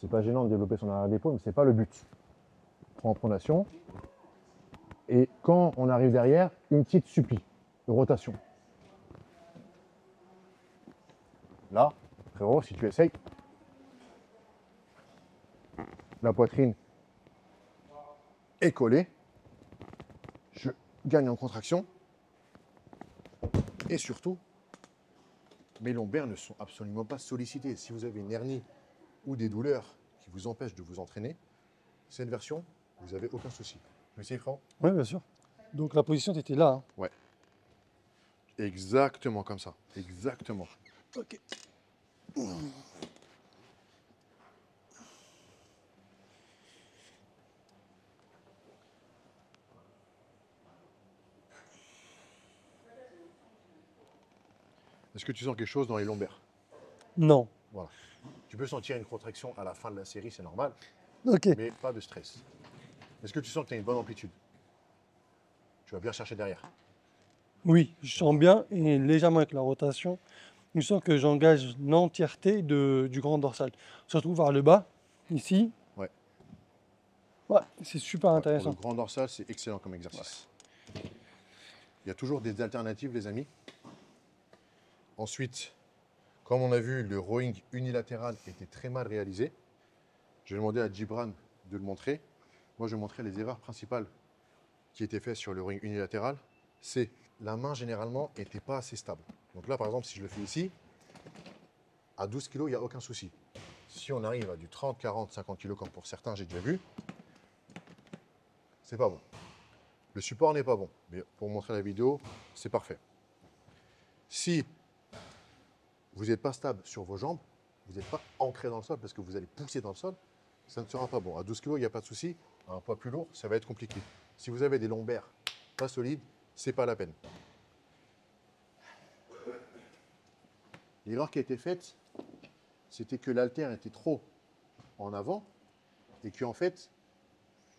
C'est pas gênant de développer son arrière d'épaule, mais c'est pas le but. Prends en pronation. Et quand on arrive derrière, une petite supplie de rotation. Là, frérot, si tu essayes, la poitrine est collée. Je gagne en contraction. Et surtout, mes lombaires ne sont absolument pas sollicités. Si vous avez une hernie ou des douleurs qui vous empêchent de vous entraîner, cette version, vous n'avez aucun souci. Vous essayez, Franck? Oui, bien sûr. Donc la position, tu étais là. Hein. Ouais. Exactement comme ça. Exactement. Ok. Est-ce que tu sens quelque chose dans les lombaires? Non. Voilà. Tu peux sentir une contraction à la fin de la série, c'est normal, Ok. mais pas de stress. Est-ce que tu sens que tu as une bonne amplitude? Tu vas bien chercher derrière. Oui, je sens bien et légèrement avec la rotation, je sens que j'engage l'entièreté du grand dorsal. Surtout vers le bas, ici. Ouais. Ouais, c'est super Ouais, pour le intéressant. grand dorsal, c'est excellent comme exercice. Il y a toujours des alternatives, les amis. Ensuite, comme on a vu, le rowing unilatéral était très mal réalisé. Je vais demander à Gibran de le montrer. Moi, je vais montrer les erreurs principales qui étaient faites sur le rowing unilatéral. C'est la main, généralement, n'était pas assez stable. Donc là, par exemple, si je le fais ici, à 12 kg, il n'y a aucun souci. Si on arrive à du 30, 40, 50 kg, comme pour certains, j'ai déjà vu, c'est pas bon. Le support n'est pas bon, mais pour montrer la vidéo, c'est parfait. Si vous n'êtes pas stable sur vos jambes, vous n'êtes pas ancré dans le sol parce que vous allez pousser dans le sol, ça ne sera pas bon. À 12 kg, il n'y a pas de souci. À un poids plus lourd, ça va être compliqué. Si vous avez des lombaires pas solides, c'est pas la peine. L'erreur qui a été faite, c'était que l'haltère était trop en avant et qu'en fait,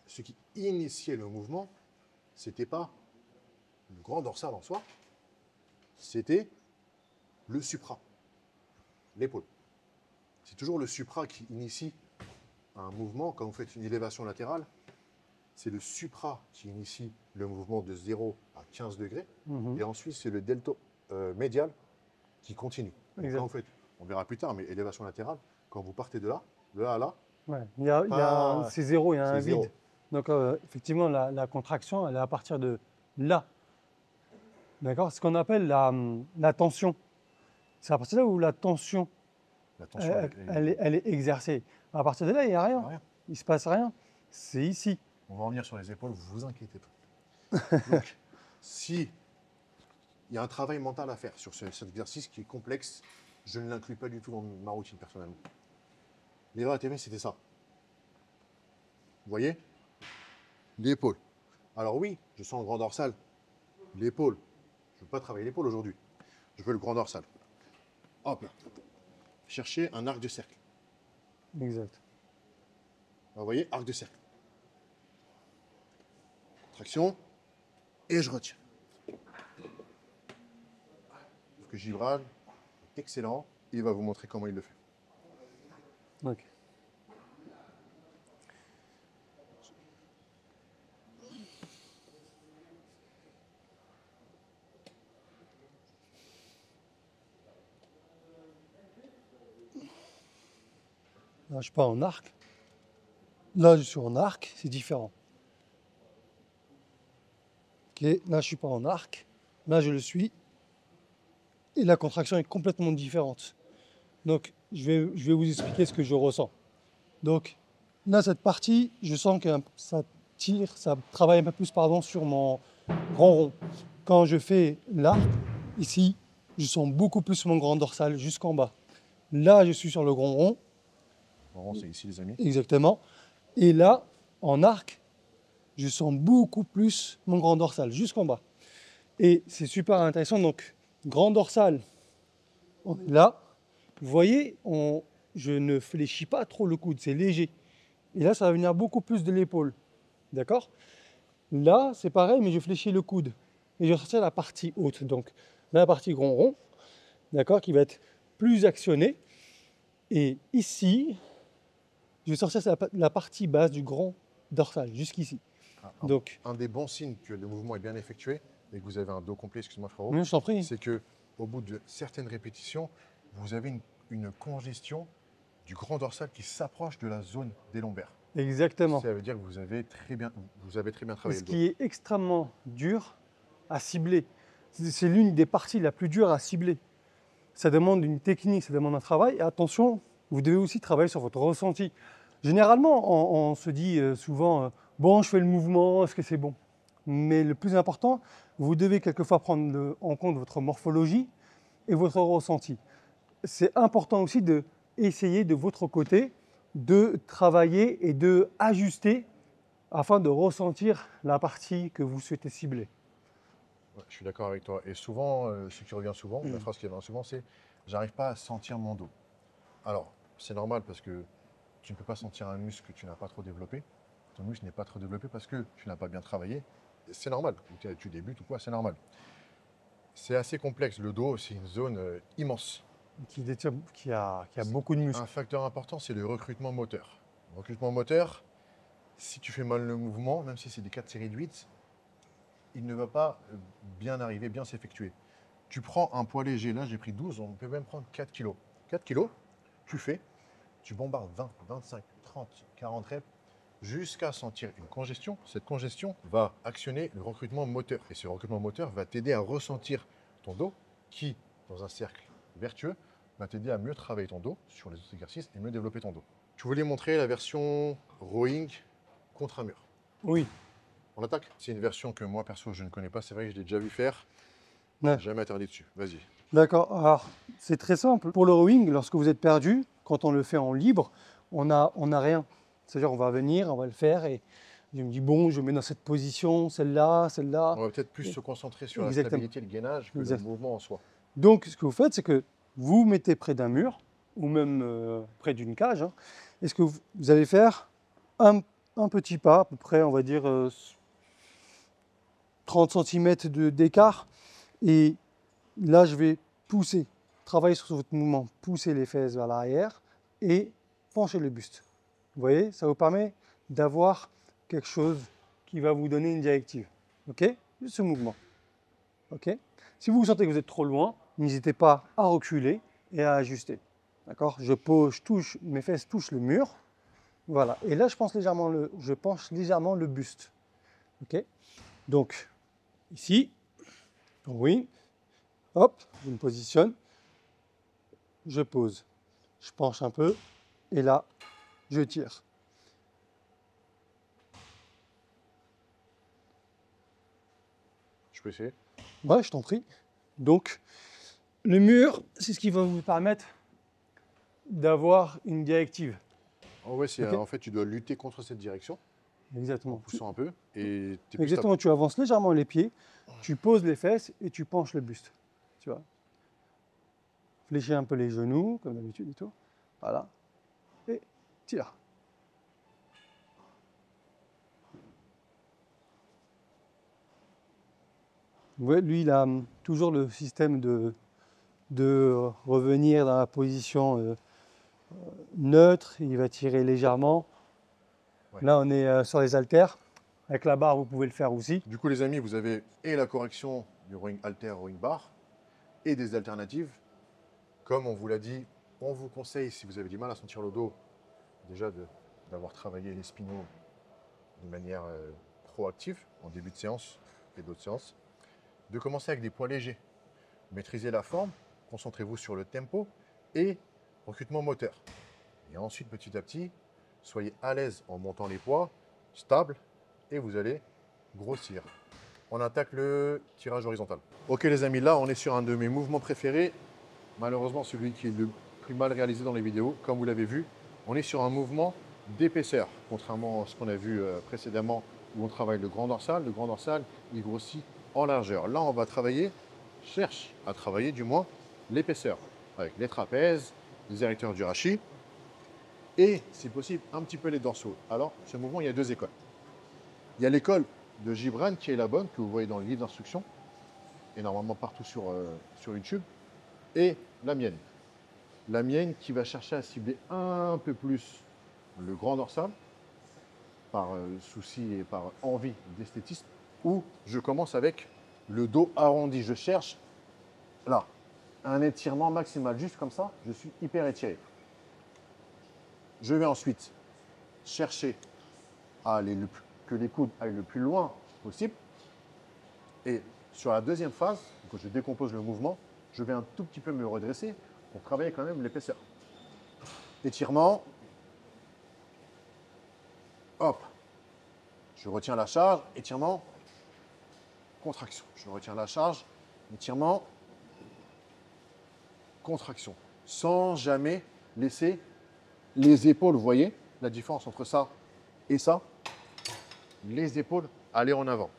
ce qui initiait le mouvement, c'était pas le grand dorsal en soi, c'était le supra, l'épaule. C'est toujours le supra qui initie un mouvement. Quand vous faites une élévation latérale, c'est le supra qui initie le mouvement de 0 à 15 degrés. Et ensuite, c'est le delta médial qui continue. Donc, quand vous faites, on verra plus tard, mais élévation latérale, quand vous partez de là à là, Ouais. C'est zéro, il y a un c'est zéro. vide. Donc effectivement, la contraction, elle est à partir de là. D'accord? Ce qu'on appelle la tension. C'est à partir de là où la tension, La tension, elle est exercée. À partir de là, il n'y a rien. rien. Il ne se passe rien. C'est ici. On va revenir sur les épaules, vous vous inquiétez pas. Donc, si il y a un travail mental à faire sur cet exercice qui est complexe, je ne l'inclus pas du tout dans ma routine personnellement. L'erreur à TV, c'était ça. voyez? L'épaule. Alors oui, je sens le grand dorsal. L'épaule. Je ne veux pas travailler l'épaule aujourd'hui. Je veux le grand dorsal. Hop là. Cherchez un arc de cercle. Exact. Vous voyez, arc de cercle. Traction. Et je retiens. Sauf que Gibran est excellent. Il va vous montrer comment il le fait. Ok. Là, je suis pas en arc. Là, je suis en arc, c'est différent. Ok, là, je suis pas en arc. Là, je le suis. Et la contraction est complètement différente. Donc, je vais vous expliquer ce que je ressens. Donc, là, cette partie, je sens que ça tire, ça travaille un peu plus, pardon, sur mon grand rond. Quand je fais l'arc, ici, je sens beaucoup plus mon grand dorsal jusqu'en bas. Là, je suis sur le grand rond, Bon, c'est ici, les amis. exactement. Et là, en arc, je sens beaucoup plus mon grand dorsal jusqu'en bas. Et c'est super intéressant. Donc, grand dorsal, on est là. Vous voyez, je ne fléchis pas trop le coude, c'est léger. Et là, ça va venir beaucoup plus de l'épaule. D'accord? Là, c'est pareil, mais je fléchis le coude. Et je ressortir la partie haute. Donc, la partie grand rond, d'accord, qui va être plus actionnée. Et ici, je vais sortir la partie basse du grand dorsal, jusqu'ici. Donc, un des bons signes que le mouvement est bien effectué et que vous avez un dos complet, excuse-moi frérot, je t'en prie. c'est que au bout de certaines répétitions, vous avez une congestion du grand dorsal qui s'approche de la zone des lombaires. Exactement. Ça veut dire que vous avez très bien travaillé Ce le dos. qui est extrêmement dur à cibler. C'est l'une des parties la plus dure à cibler. Ça demande une technique, ça demande un travail. Et attention, vous devez aussi travailler sur votre ressenti. Généralement, on se dit souvent, bon, je fais le mouvement, est-ce que c'est bon? Mais le plus important, vous devez quelquefois prendre en compte votre morphologie et votre ressenti. C'est important aussi de essayer de votre côté de travailler et de ajuster afin de ressentir la partie que vous souhaitez cibler. Ouais, je suis d'accord avec toi. Et souvent, ce qui revient souvent, la phrase qui revient souvent, c'est « j'arrive pas à sentir mon dos ». Alors, c'est normal parce que tu ne peux pas sentir un muscle que tu n'as pas trop développé. Ton muscle n'est pas trop développé parce que tu n'as pas bien travaillé. C'est normal. Tu débutes ou quoi, c'est normal. C'est assez complexe. Le dos, c'est une zone immense. Qui a beaucoup de muscles. Un facteur important, c'est le recrutement moteur. Le recrutement moteur, si tu fais mal le mouvement, même si c'est des 4 séries de 8, il ne va pas bien arriver, bien s'effectuer. Tu prends un poids léger, là j'ai pris 12, on peut même prendre 4 kilos. 4 kilos, tu bombardes 20, 25, 30, 40 reps, jusqu'à sentir une congestion. Cette congestion va actionner le recrutement moteur. Et ce recrutement moteur va t'aider à ressentir ton dos, qui, dans un cercle vertueux, va t'aider à mieux travailler ton dos sur les autres exercices et mieux développer ton dos. Je voulais montrer la version rowing contre un mur. Oui. On attaque. C'est une version que moi, perso, je ne connais pas. C'est vrai que je l'ai déjà vu faire. Ouais. Jamais interdit dessus. Vas-y. D'accord. Alors, c'est très simple. Pour le rowing, lorsque vous êtes perdu, quand on le fait en libre, on a rien. C'est-à-dire, on va venir, on va le faire et je me dis, bon, je mets dans cette position, celle-là, celle-là. On va peut-être plus se concentrer sur la Exactement. stabilité et le gainage que le mouvement en soi. Donc, ce que vous faites, c'est que vous mettez près d'un mur ou même près d'une cage. Hein, et ce que vous allez faire, un petit pas, à peu près, on va dire 30 cm d'écart. Et là, je vais pousser, travailler sur votre mouvement, pousser les fesses vers l'arrière et pencher le buste. Vous voyez, ça vous permet d'avoir quelque chose qui va vous donner une directive. OK? Juste ce mouvement. OK? Si vous sentez que vous êtes trop loin, n'hésitez pas à reculer et à ajuster. D'accord? Mes fesses touchent le mur. Voilà. Et là, je penche légèrement le buste. OK? Donc, ici, oui. Hop, je me positionne. Je pose. Je penche un peu. Et là, je tire. Je peux essayer? Ouais, je t'en prie. Donc, le mur, c'est ce qui va vous permettre d'avoir une directive. Oh ouais, Ok. en fait, tu dois lutter contre cette direction. en Exactement. poussant un peu. Et t'es plus Exactement, tu avances légèrement les pieds, tu poses les fesses et tu penches le buste. Tu vois. Fléchis un peu les genoux, comme d'habitude et tout. Voilà. Et tire. Vous voyez, lui, il a toujours le système de revenir dans la position neutre. Il va tirer légèrement. Ouais. Là, on est sur les haltères. Avec la barre, vous pouvez le faire aussi. Du coup, les amis, vous avez et la correction du rowing halter, rowing bar, et des alternatives. Comme on vous l'a dit, on vous conseille, si vous avez du mal à sentir le dos, déjà d'avoir travaillé les spinaux de manière proactive en début de séance et d'autres séances. De commencer avec des poids légers. Maîtrisez la forme, concentrez-vous sur le tempo et recrutement moteur. Et ensuite, petit à petit, soyez à l'aise en montant les poids, stable, et vous allez grossir. On attaque le tirage horizontal. Ok les amis, là on est sur un de mes mouvements préférés. Malheureusement celui qui est le plus mal réalisé dans les vidéos. Comme vous l'avez vu, on est sur un mouvement d'épaisseur. Contrairement à ce qu'on a vu précédemment où on travaille le grand dorsal. Le grand dorsal, il grossit en largeur. Là on va travailler, cherche à travailler du moins l'épaisseur. Avec les trapèzes, les érecteurs du rachis et si possible un petit peu les dorsaux. Alors ce mouvement, il y a deux écoles. Il y a l'école de Gibran qui est la bonne, que vous voyez dans le livre d'instruction, et normalement partout sur YouTube, et la mienne. La mienne qui va chercher à cibler un peu plus le grand dorsal, par souci et par envie d'esthétisme, où je commence avec le dos arrondi. Je cherche, là, un étirement maximal, juste comme ça, je suis hyper étiré. Je vais ensuite chercher à aller que les coudes aillent le plus loin possible. Et sur la deuxième phase, quand je décompose le mouvement, je vais un tout petit peu me redresser pour travailler quand même l'épaisseur. Étirement. Hop. Je retiens la charge. Étirement. Contraction. Je retiens la charge. Étirement. Contraction. Sans jamais laisser les épaules, vous voyez la différence entre ça et ça, les épaules aller en avant.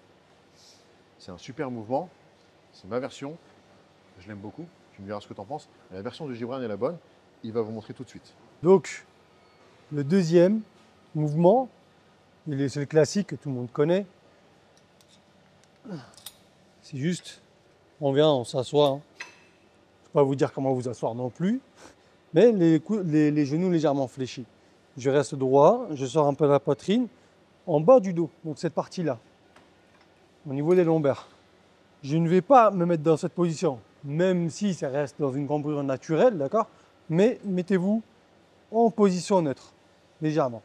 C'est un super mouvement, c'est ma version, je l'aime beaucoup, tu me diras ce que tu en penses. La version de Gibran est la bonne, il va vous montrer tout de suite. Donc, le deuxième mouvement, c'est le classique que tout le monde connaît. C'est juste, on vient, on s'assoit. Je ne vais pas vous dire comment vous asseoir non plus, mais les genoux légèrement fléchis. Je reste droit, je sors un peu la poitrine, en bas du dos, donc cette partie-là, au niveau des lombaires. Je ne vais pas me mettre dans cette position, même si ça reste dans une cambrure naturelle, d'accord? Mais mettez-vous en position neutre, légèrement.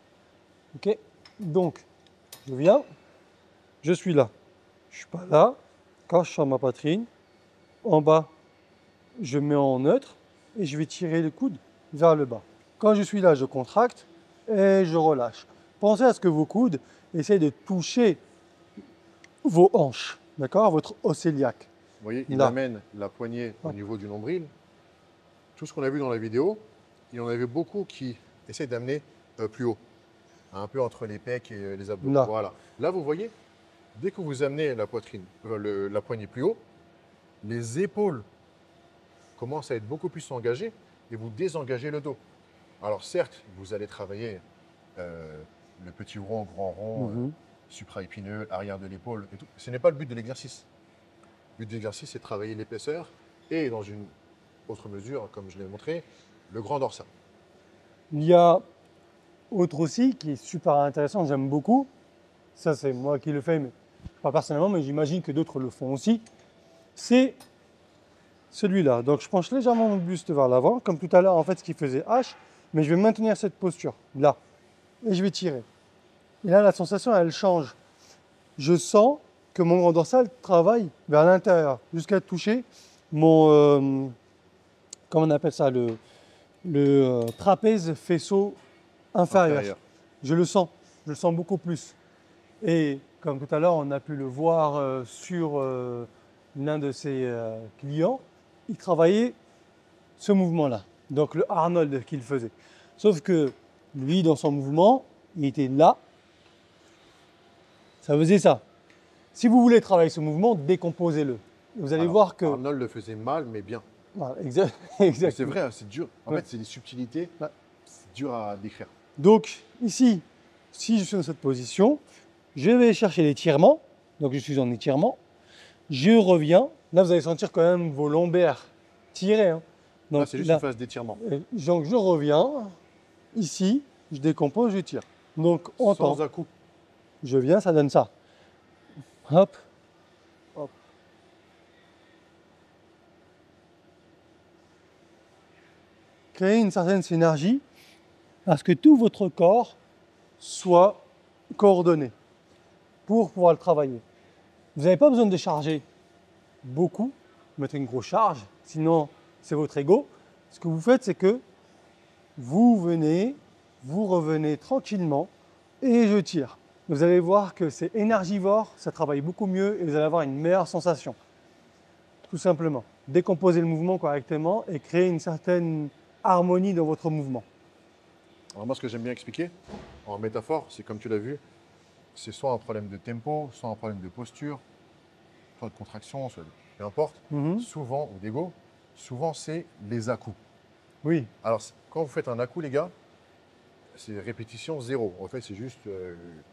Ok? Donc, je viens, je suis là. Je ne suis pas là, quand je sors ma poitrine, en bas, je mets en neutre et je vais tirer le coude vers le bas. Quand je suis là, je contracte et je relâche. Pensez à ce que vos coudes essayent de toucher vos hanches, d'accord? Votre os iliaque. Vous voyez, il Là. amène la poignée au niveau du nombril. Tout ce qu'on a vu dans la vidéo, il y en avait beaucoup qui essaient d'amener plus haut, un peu entre les pecs et les abdos. Là. Voilà. Là, vous voyez, dès que vous amenez la poitrine, la poignée plus haut, les épaules commencent à être beaucoup plus engagées et vous désengagez le dos. Alors certes, vous allez travailler le petit rond, grand rond, supra-épineux, arrière de l'épaule et tout. Ce n'est pas le but de l'exercice. Le but de l'exercice, c'est de travailler l'épaisseur et dans une autre mesure, comme je l'ai montré, le grand dorsal. Il y a autre aussi qui est super intéressant, j'aime beaucoup. Ça, c'est moi qui le fais, mais pas personnellement, mais j'imagine que d'autres le font aussi. C'est celui-là. Donc, je penche légèrement mon buste vers l'avant, comme tout à l'heure, en fait, ce qui faisait H, mais je vais maintenir cette posture, là. Et je vais tirer. Et là, la sensation, elle change. Je sens que mon grand dorsal travaille vers l'intérieur, jusqu'à toucher mon, comment on appelle ça, le trapèze faisceau inférieur. Je le sens beaucoup plus. Et comme tout à l'heure, on a pu le voir sur l'un de ses clients, il travaillait ce mouvement-là, donc le Arnold qu'il faisait. Sauf que lui, dans son mouvement, il était là, Ça faisait ça. Si vous voulez travailler ce mouvement, décomposez-le. Vous allez Alors, voir que... Arnold le faisait mal, mais bien. Voilà, Mais exactement. c'est vrai, hein, c'est dur. En Ouais. fait, c'est des subtilités. Ouais. C'est dur à décrire. Donc ici, si je suis dans cette position, je vais chercher l'étirement. Donc je suis en étirement. Je reviens. Là, vous allez sentir quand même vos lombaires tirer, hein. Là, Donc c'est juste là, une phase d'étirement. donc je reviens. Ici, je décompose, je tire. Donc on Sans tend. à-coup. Je viens, ça donne ça. Hop, hop. Créer une certaine synergie à ce que tout votre corps soit coordonné pour pouvoir le travailler. Vous n'avez pas besoin de charger beaucoup, mettre une grosse charge, sinon c'est votre ego. Ce que vous faites, c'est que vous venez, vous revenez tranquillement et je tire. Vous allez voir que c'est énergivore, ça travaille beaucoup mieux et vous allez avoir une meilleure sensation. Tout simplement. Décomposer le mouvement correctement et créer une certaine harmonie dans votre mouvement. Alors moi, ce que j'aime bien expliquer, en métaphore, c'est comme tu l'as vu, c'est soit un problème de tempo, soit un problème de posture, soit de contraction, soit de... peu importe. Souvent, ou d'ego, souvent c'est les à-coups. Oui, Alors, quand vous faites un à-coup, les gars, c'est répétition zéro. En fait, c'est juste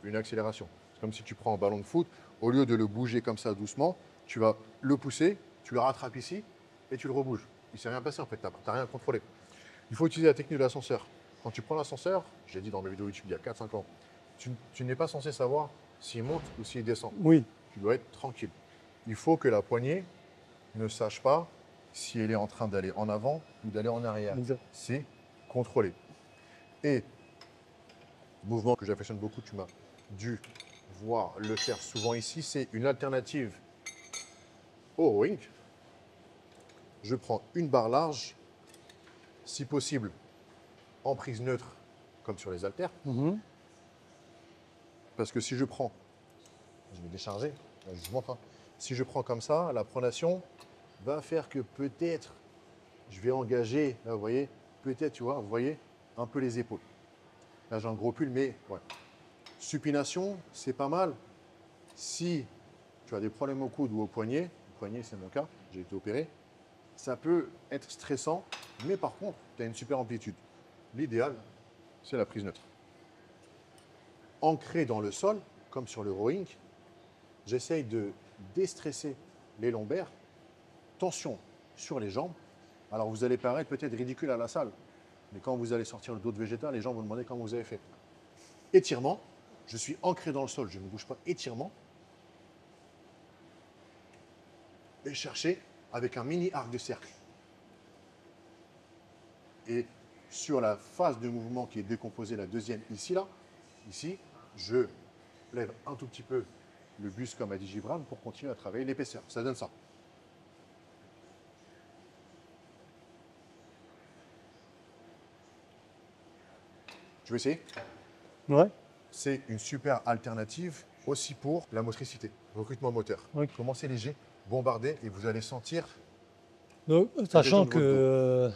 une accélération. C'est comme si tu prends un ballon de foot, au lieu de le bouger comme ça doucement, tu vas le pousser, tu le rattrapes ici et tu le rebouges. Il ne s'est rien passé en fait, tu n'as rien contrôlé. Il faut utiliser la technique de l'ascenseur. Quand tu prends l'ascenseur, j'ai dit dans mes vidéos YouTube il y a 4-5 ans, tu n'es pas censé savoir s'il monte ou s'il descend. oui, Tu dois être tranquille. Il faut que la poignée ne sache pas si elle est en train d'aller en avant ou d'aller en arrière. exact. C'est contrôlé. Et mouvement que j'affectionne beaucoup, tu m'as dû voir le faire souvent ici, c'est une alternative au rowing. Je prends une barre large, si possible en prise neutre, comme sur les haltères. Parce que si je prends, je vais décharger, je vous montre, hein. Si je prends comme ça, la pronation va faire que peut-être je vais engager, là vous voyez, peut-être, tu vois, vous voyez, un peu les épaules. Là j'ai un gros pull, mais ouais. Supination, c'est pas mal. Si tu as des problèmes au coude ou au poignet c'est mon cas, j'ai été opéré, ça peut être stressant, mais par contre, tu as une super amplitude. L'idéal, c'est la prise neutre. Ancré dans le sol, comme sur le rowing, j'essaye de déstresser les lombaires, tension sur les jambes. Alors vous allez paraître peut-être ridicule à la salle, mais quand vous allez sortir le dos de végétal, les gens vont demander comment vous avez fait. Étirement, je suis ancré dans le sol, je ne bouge pas, étirement. Et chercher avec un mini arc de cercle. Et sur la phase de mouvement qui est décomposée, la deuxième ici, là, ici, je lève un tout petit peu le buste comme a dit Gibran pour continuer à travailler l'épaisseur. Ça donne ça. Tu veux essayer? Ouais. C'est une super alternative aussi pour la motricité, recrutement moteur. Oui. Commencez léger, bombardez et vous allez sentir. Donc, sachant de votre que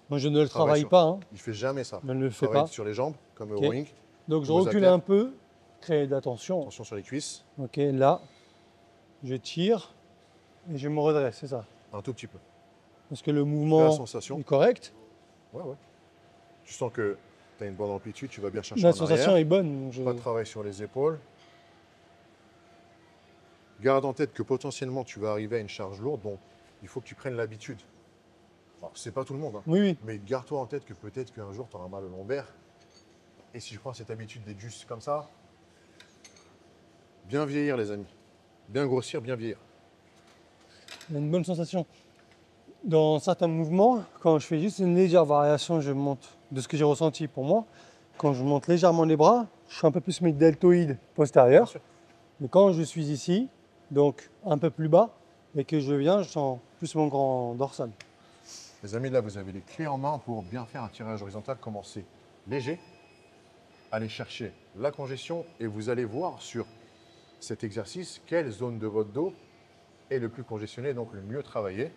moi je ne le travaille sur- pas, hein, Il fait jamais ça. je ne le fais Travaille pas. sur les jambes comme Ok. au rowing. Donc je Vos recule haltères. un peu, créer d'attention. Attention sur les cuisses, Ok, là, je tire et je me redresse, c'est ça. un tout petit peu. Parce que le La mouvement sensation. est correct. Ouais, ouais. Tu sens que tu as une bonne amplitude, tu vas bien chercher La en sensation arrière. est bonne. Pas de travail sur les épaules. Garde en tête que potentiellement tu vas arriver à une charge lourde, donc il faut que tu prennes l'habitude. Alors, c'est pas tout le monde, hein, Oui, oui. mais garde-toi en tête que peut-être qu'un jour tu auras mal au lombaire. Et si je prends cette habitude d'être juste comme ça, bien vieillir, les amis. Bien grossir, bien vieillir. Il y a une bonne sensation. Dans certains mouvements, quand je fais juste une légère variation, je monte de ce que j'ai ressenti pour moi. Quand je monte légèrement les bras, je suis un peu plus mes deltoïdes postérieurs. Bien sûr. Mais quand je suis ici, donc un peu plus bas, et que je viens, je sens plus mon grand dorsal. Les amis, là, vous avez les clés en main pour bien faire un tirage horizontal. Commencez léger, allez chercher la congestion et vous allez voir sur cet exercice quelle zone de votre dos est le plus congestionné, donc le mieux travaillé.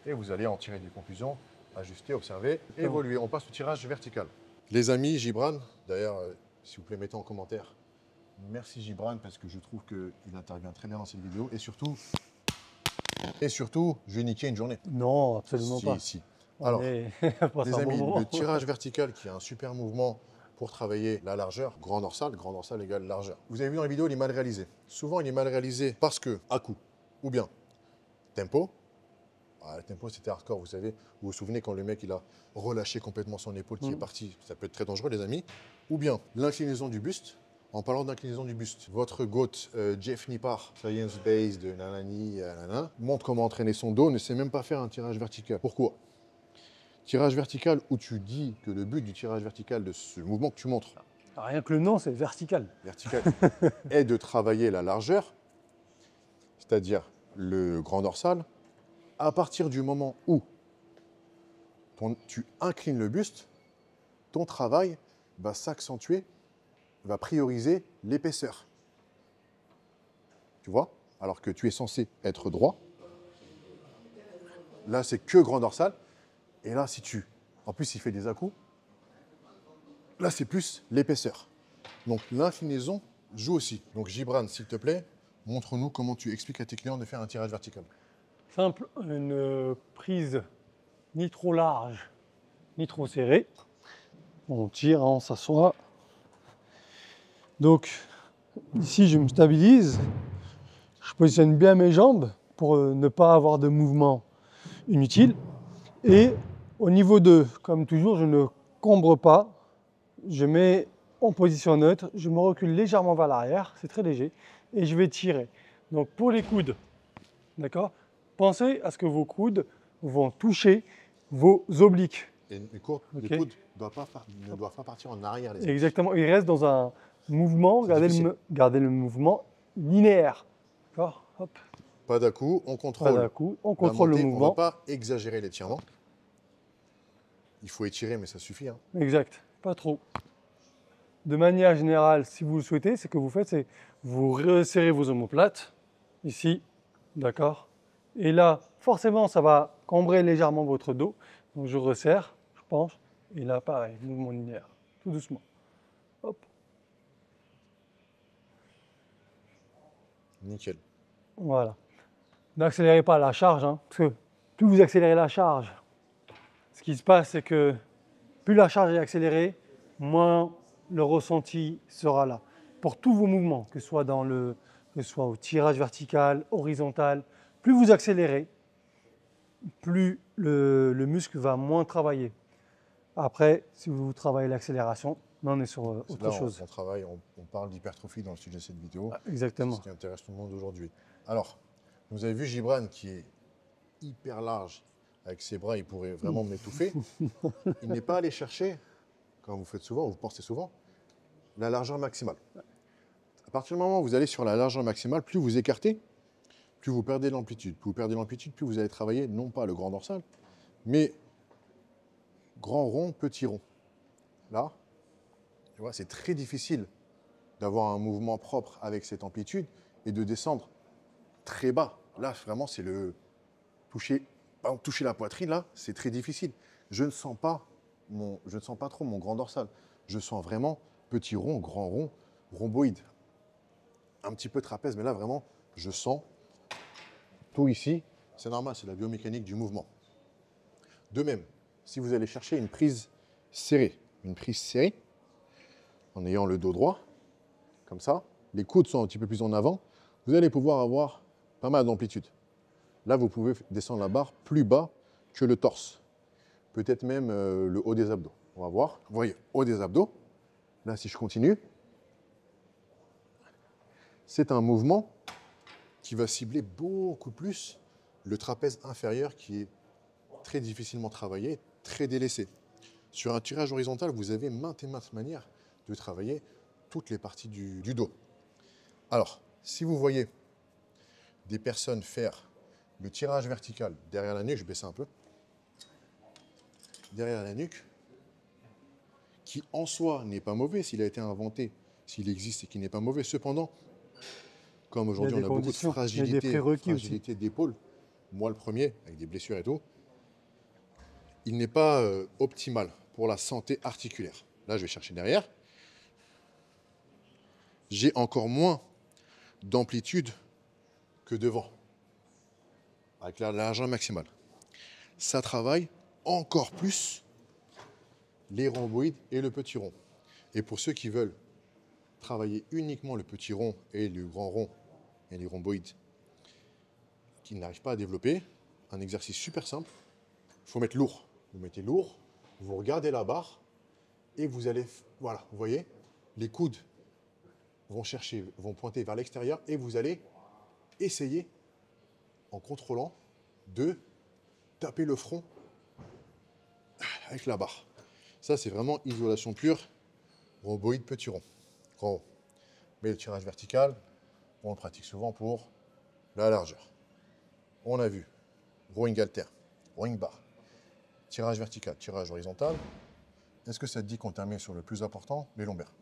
Et vous allez en tirer des conclusions, ajuster, observer, évoluer. On passe au tirage vertical. Les amis, Gibran, d'ailleurs, s'il vous plaît, mettez en commentaire Merci Gibran parce que je trouve qu'il intervient très bien dans cette vidéo. Et surtout, je vais niquer une journée. Non, absolument pas. Si. On Alors, est passé les un bon amis, moment. le tirage vertical qui est un super mouvement pour travailler la largeur, grand dorsal égale largeur. Vous avez vu dans la vidéo, il est mal réalisé. Souvent, il est mal réalisé parce que, à coup, ou bien tempo. Ah, le tempo, c'était hardcore, vous savez. Vous vous souvenez quand le mec, il a relâché complètement son épaule qui est parti. Ça peut être très dangereux, les amis. Ou bien l'inclinaison du buste. En parlant d'inclinaison du buste, votre GOAT, Jeff Nippard, Science Base de nanani, nanana, montre comment entraîner son dos, ne sait même pas faire un tirage vertical. Pourquoi? Tirage vertical où tu dis que le but du tirage vertical, de ce mouvement que tu montres, Rien que le nom, c'est vertical. vertical, est de travailler la largeur, c'est-à-dire le grand dorsal, à partir du moment où tu inclines le buste, ton travail va s'accentuer, va prioriser l'épaisseur. Tu vois? Alors que tu es censé être droit. Là, c'est que grand dorsal. Et là, si tu... En plus, il fait des à-coups. Là, c'est plus l'épaisseur. Donc, l'inclinaison joue aussi. Donc, Gibran, s'il te plaît, montre-nous comment tu expliques à tes clients de faire un tirage vertical. Simple, une prise ni trop large, ni trop serrée. On tire, on s'assoit. Donc, ici, je me stabilise. Je positionne bien mes jambes pour ne pas avoir de mouvement inutile. Et au niveau 2, comme toujours, je ne cambre pas. Je mets en position neutre, je me recule légèrement vers l'arrière, c'est très léger, et je vais tirer. Donc pour les coudes, d'accord, pensez à ce que vos coudes vont toucher vos obliques. Et les coudes Okay. ne doivent pas partir en arrière. Les Exactement, ils restent dans un mouvement, gardez le mouvement linéaire. D'accord. Hop. Pas d'à-coups, on contrôle. Pas d'un-coup, on contrôle le On ne va mouvement. pas exagérer l'étirement. Il faut étirer, mais ça suffit. Hein. Exact, pas trop. De manière générale, si vous le souhaitez, ce que vous faites, c'est vous resserrez vos omoplates, ici, d'accord? Et là, forcément, ça va cambrer légèrement votre dos. Donc je resserre, je penche, et là, pareil, mouvement linéaire, tout doucement. Hop, Nickel. voilà. N'accélérez pas la charge, hein, parce que plus vous accélérez la charge, ce qui se passe, c'est que plus la charge est accélérée, moins le ressenti sera là. Pour tous vos mouvements, que ce soit au tirage vertical, horizontal, plus vous accélérez, plus le muscle va moins travailler. Après, si vous travaillez l'accélération, on est sur autre chose. On parle d'hypertrophie dans le sujet de cette vidéo. Exactement. C'est ce qui intéresse tout le monde aujourd'hui. Alors, vous avez vu Gibran qui est hyper large. Avec ses bras, il pourrait vraiment m'étouffer. Il n'est pas allé chercher, comme vous faites souvent, vous pensez souvent, la largeur maximale. À partir du moment où vous allez sur la largeur maximale, plus vous écartez, plus vous perdez l'amplitude. Plus vous perdez l'amplitude, plus vous allez travailler non pas le grand dorsal, mais grand rond, petit rond. Là, tu vois, c'est très difficile d'avoir un mouvement propre avec cette amplitude et de descendre très bas. Là, vraiment, c'est le toucher la poitrine, là, c'est très difficile. Je ne sens pas trop mon grand dorsal. Je sens vraiment petit rond, grand rond, rhomboïde. Un petit peu trapèze, mais là, vraiment, je sens tout ici. C'est normal, c'est la biomécanique du mouvement. De même, si vous allez chercher une prise serrée, en ayant le dos droit, comme ça, les coudes sont un petit peu plus en avant, vous allez pouvoir avoir pas mal d'amplitude. Là, vous pouvez descendre la barre plus bas que le torse. Peut-être même le haut des abdos. On va voir. Vous voyez, haut des abdos. Là, si je continue, c'est un mouvement qui va cibler beaucoup plus le trapèze inférieur qui est très difficilement travaillé, très délaissé. Sur un tirage horizontal, vous avez maintes et maintes manières de travailler toutes les parties du dos. Alors, si vous voyez des personnes faire le tirage vertical derrière la nuque, je baisse un peu, derrière la nuque, qui en soi n'est pas mauvais s'il a été inventé, s'il existe et qui n'est pas mauvais. Cependant, comme aujourd'hui on a beaucoup de fragilité d'épaule, moi le premier, avec des blessures et tout, il n'est pas optimal pour la santé articulaire. Là, je vais chercher derrière. j'ai encore moins d'amplitude que devant, avec la largeur maximale. Ça travaille encore plus les rhomboïdes et le petit rond. Et pour ceux qui veulent travailler uniquement le petit rond et le grand rond et les rhomboïdes qui n'arrivent pas à développer, un exercice super simple, il faut mettre lourd. Vous mettez lourd, vous regardez la barre et vous allez, voilà, vous voyez, les coudes vont pointer vers l'extérieur et vous allez essayer, en contrôlant, de taper le front avec la barre. Ça, c'est vraiment isolation pure, rhomboïde, petit rond, grand rond. Mais le tirage vertical, on le pratique souvent pour la largeur. On a vu rowing halter, rowing bar, tirage vertical, tirage horizontal. Est-ce que ça te dit qu'on termine sur le plus important, les lombaires?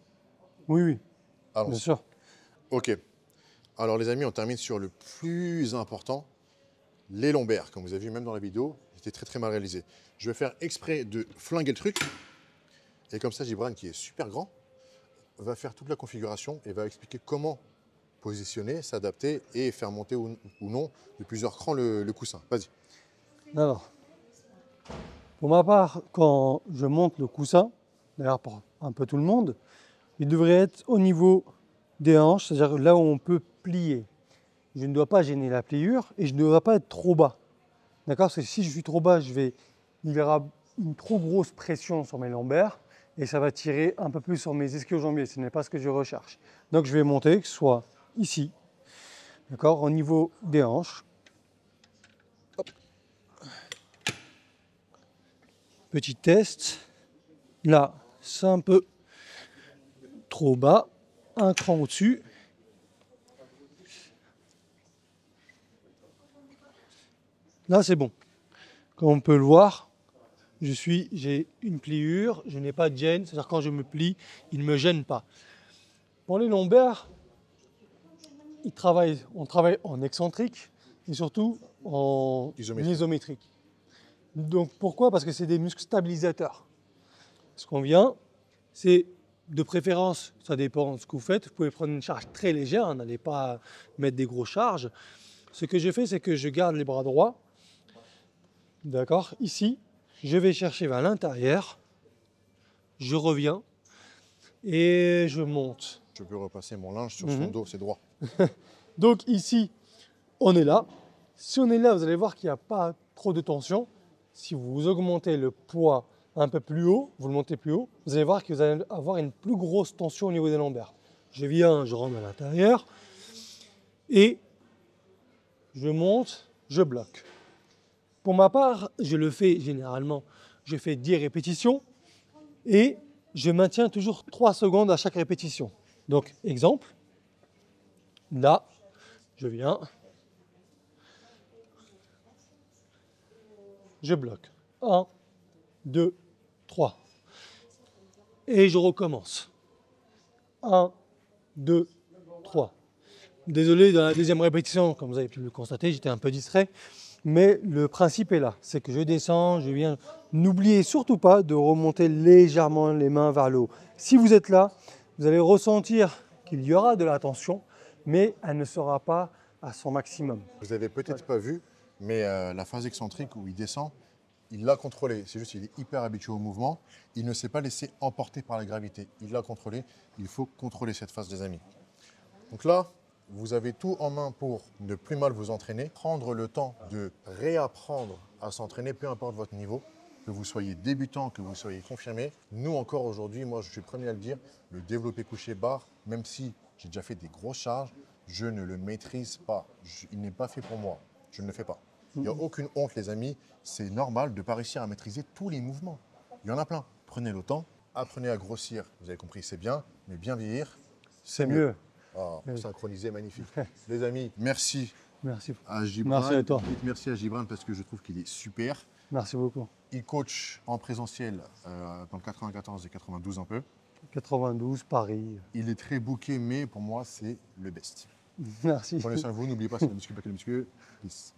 Oui, oui, bien Allons-y. sûr. Ok. Alors les amis, on termine sur le plus important, les lombaires. Comme vous avez vu même dans la vidéo, c'était très très mal réalisé. Je vais faire exprès de flinguer le truc. Et comme ça, Gibran, qui est super grand, va faire toute la configuration et va expliquer comment positionner, s'adapter et faire monter ou non de plusieurs crans le coussin. Vas-y. Alors, pour ma part, quand je monte le coussin, d'ailleurs pour un peu tout le monde, il devrait être au niveau des hanches, c'est-à-dire là où on peut plier. Je ne dois pas gêner la pliure et je ne dois pas être trop bas. D'accord? Parce que si je suis trop bas, il y aura une trop grosse pression sur mes lombaires et ça va tirer un peu plus sur mes ischio-jambiers. Ce n'est pas ce que je recherche. Donc je vais monter, que ce soit ici, d'accord, au niveau des hanches. Hop. Petit test. Là, c'est un peu trop bas. Un cran au-dessus. Là, c'est bon. Comme on peut le voir, j'ai une pliure, je n'ai pas de gêne, c'est-à-dire quand je me plie, il ne me gêne pas. Pour les lombaires, on travaille en excentrique et surtout en isométrique. Donc pourquoi? Parce que c'est des muscles stabilisateurs. Ce qu'on vient, c'est de préférence, ça dépend de ce que vous faites, vous pouvez prendre une charge très légère, n'allez pas mettre des grosses charges. Ce que je fais, c'est que je garde les bras droits, d'accord, ici, je vais chercher vers l'intérieur, je reviens et je monte. Je peux repasser mon linge sur son dos, c'est droit. Donc ici, on est là. Si on est là, vous allez voir qu'il n'y a pas trop de tension. Si vous augmentez le poids un peu plus haut, vous le montez plus haut, vous allez voir que vous allez avoir une plus grosse tension au niveau des lombaires. Je viens, je rentre à l'intérieur et je monte, je bloque. Pour ma part, je le fais généralement, je fais 10 répétitions et je maintiens toujours 3 secondes à chaque répétition. Donc, exemple, là, je viens, je bloque. 1, 2, 3. Et je recommence. 1, 2, 3. Désolé, dans la deuxième répétition, comme vous avez pu le constater, j'étais un peu distrait. Mais le principe est là, c'est que je descends, je viens. N'oubliez surtout pas de remonter légèrement les mains vers le haut. Si vous êtes là, vous allez ressentir qu'il y aura de la tension, mais elle ne sera pas à son maximum. Vous n'avez peut-être pas vu, mais la phase excentrique où il descend, il l'a contrôlé. C'est juste qu'il est hyper habitué au mouvement. Il ne s'est pas laissé emporter par la gravité. Il l'a contrôlé. Il faut contrôler cette phase, les amis. Donc là, vous avez tout en main pour ne plus mal vous entraîner, prendre le temps de réapprendre à s'entraîner, peu importe votre niveau, que vous soyez débutant, que vous soyez confirmé. Nous encore aujourd'hui, moi je suis le premier à le dire, le développé couché barre, même si j'ai déjà fait des grosses charges, je ne le maîtrise pas. Il n'est pas fait pour moi. Je ne le fais pas. Il n'y a aucune honte, les amis. C'est normal de ne pas réussir à maîtriser tous les mouvements. Il y en a plein. Prenez le temps, apprenez à grossir. Vous avez compris, c'est bien, mais bien vieillir, c'est mieux. Ah, synchronisé, magnifique. Les amis, merci Merci. à Gibran. Merci à toi. Merci à Gibran parce que je trouve qu'il est super. Merci beaucoup. Il coach en présentiel dans le 94 et 92 un peu. 92, Paris. Il est très booké, mais pour moi, c'est le best. Merci. Prenez soin de vous, n'oubliez pas, c'est le muscu, pas que le muscu. Peace.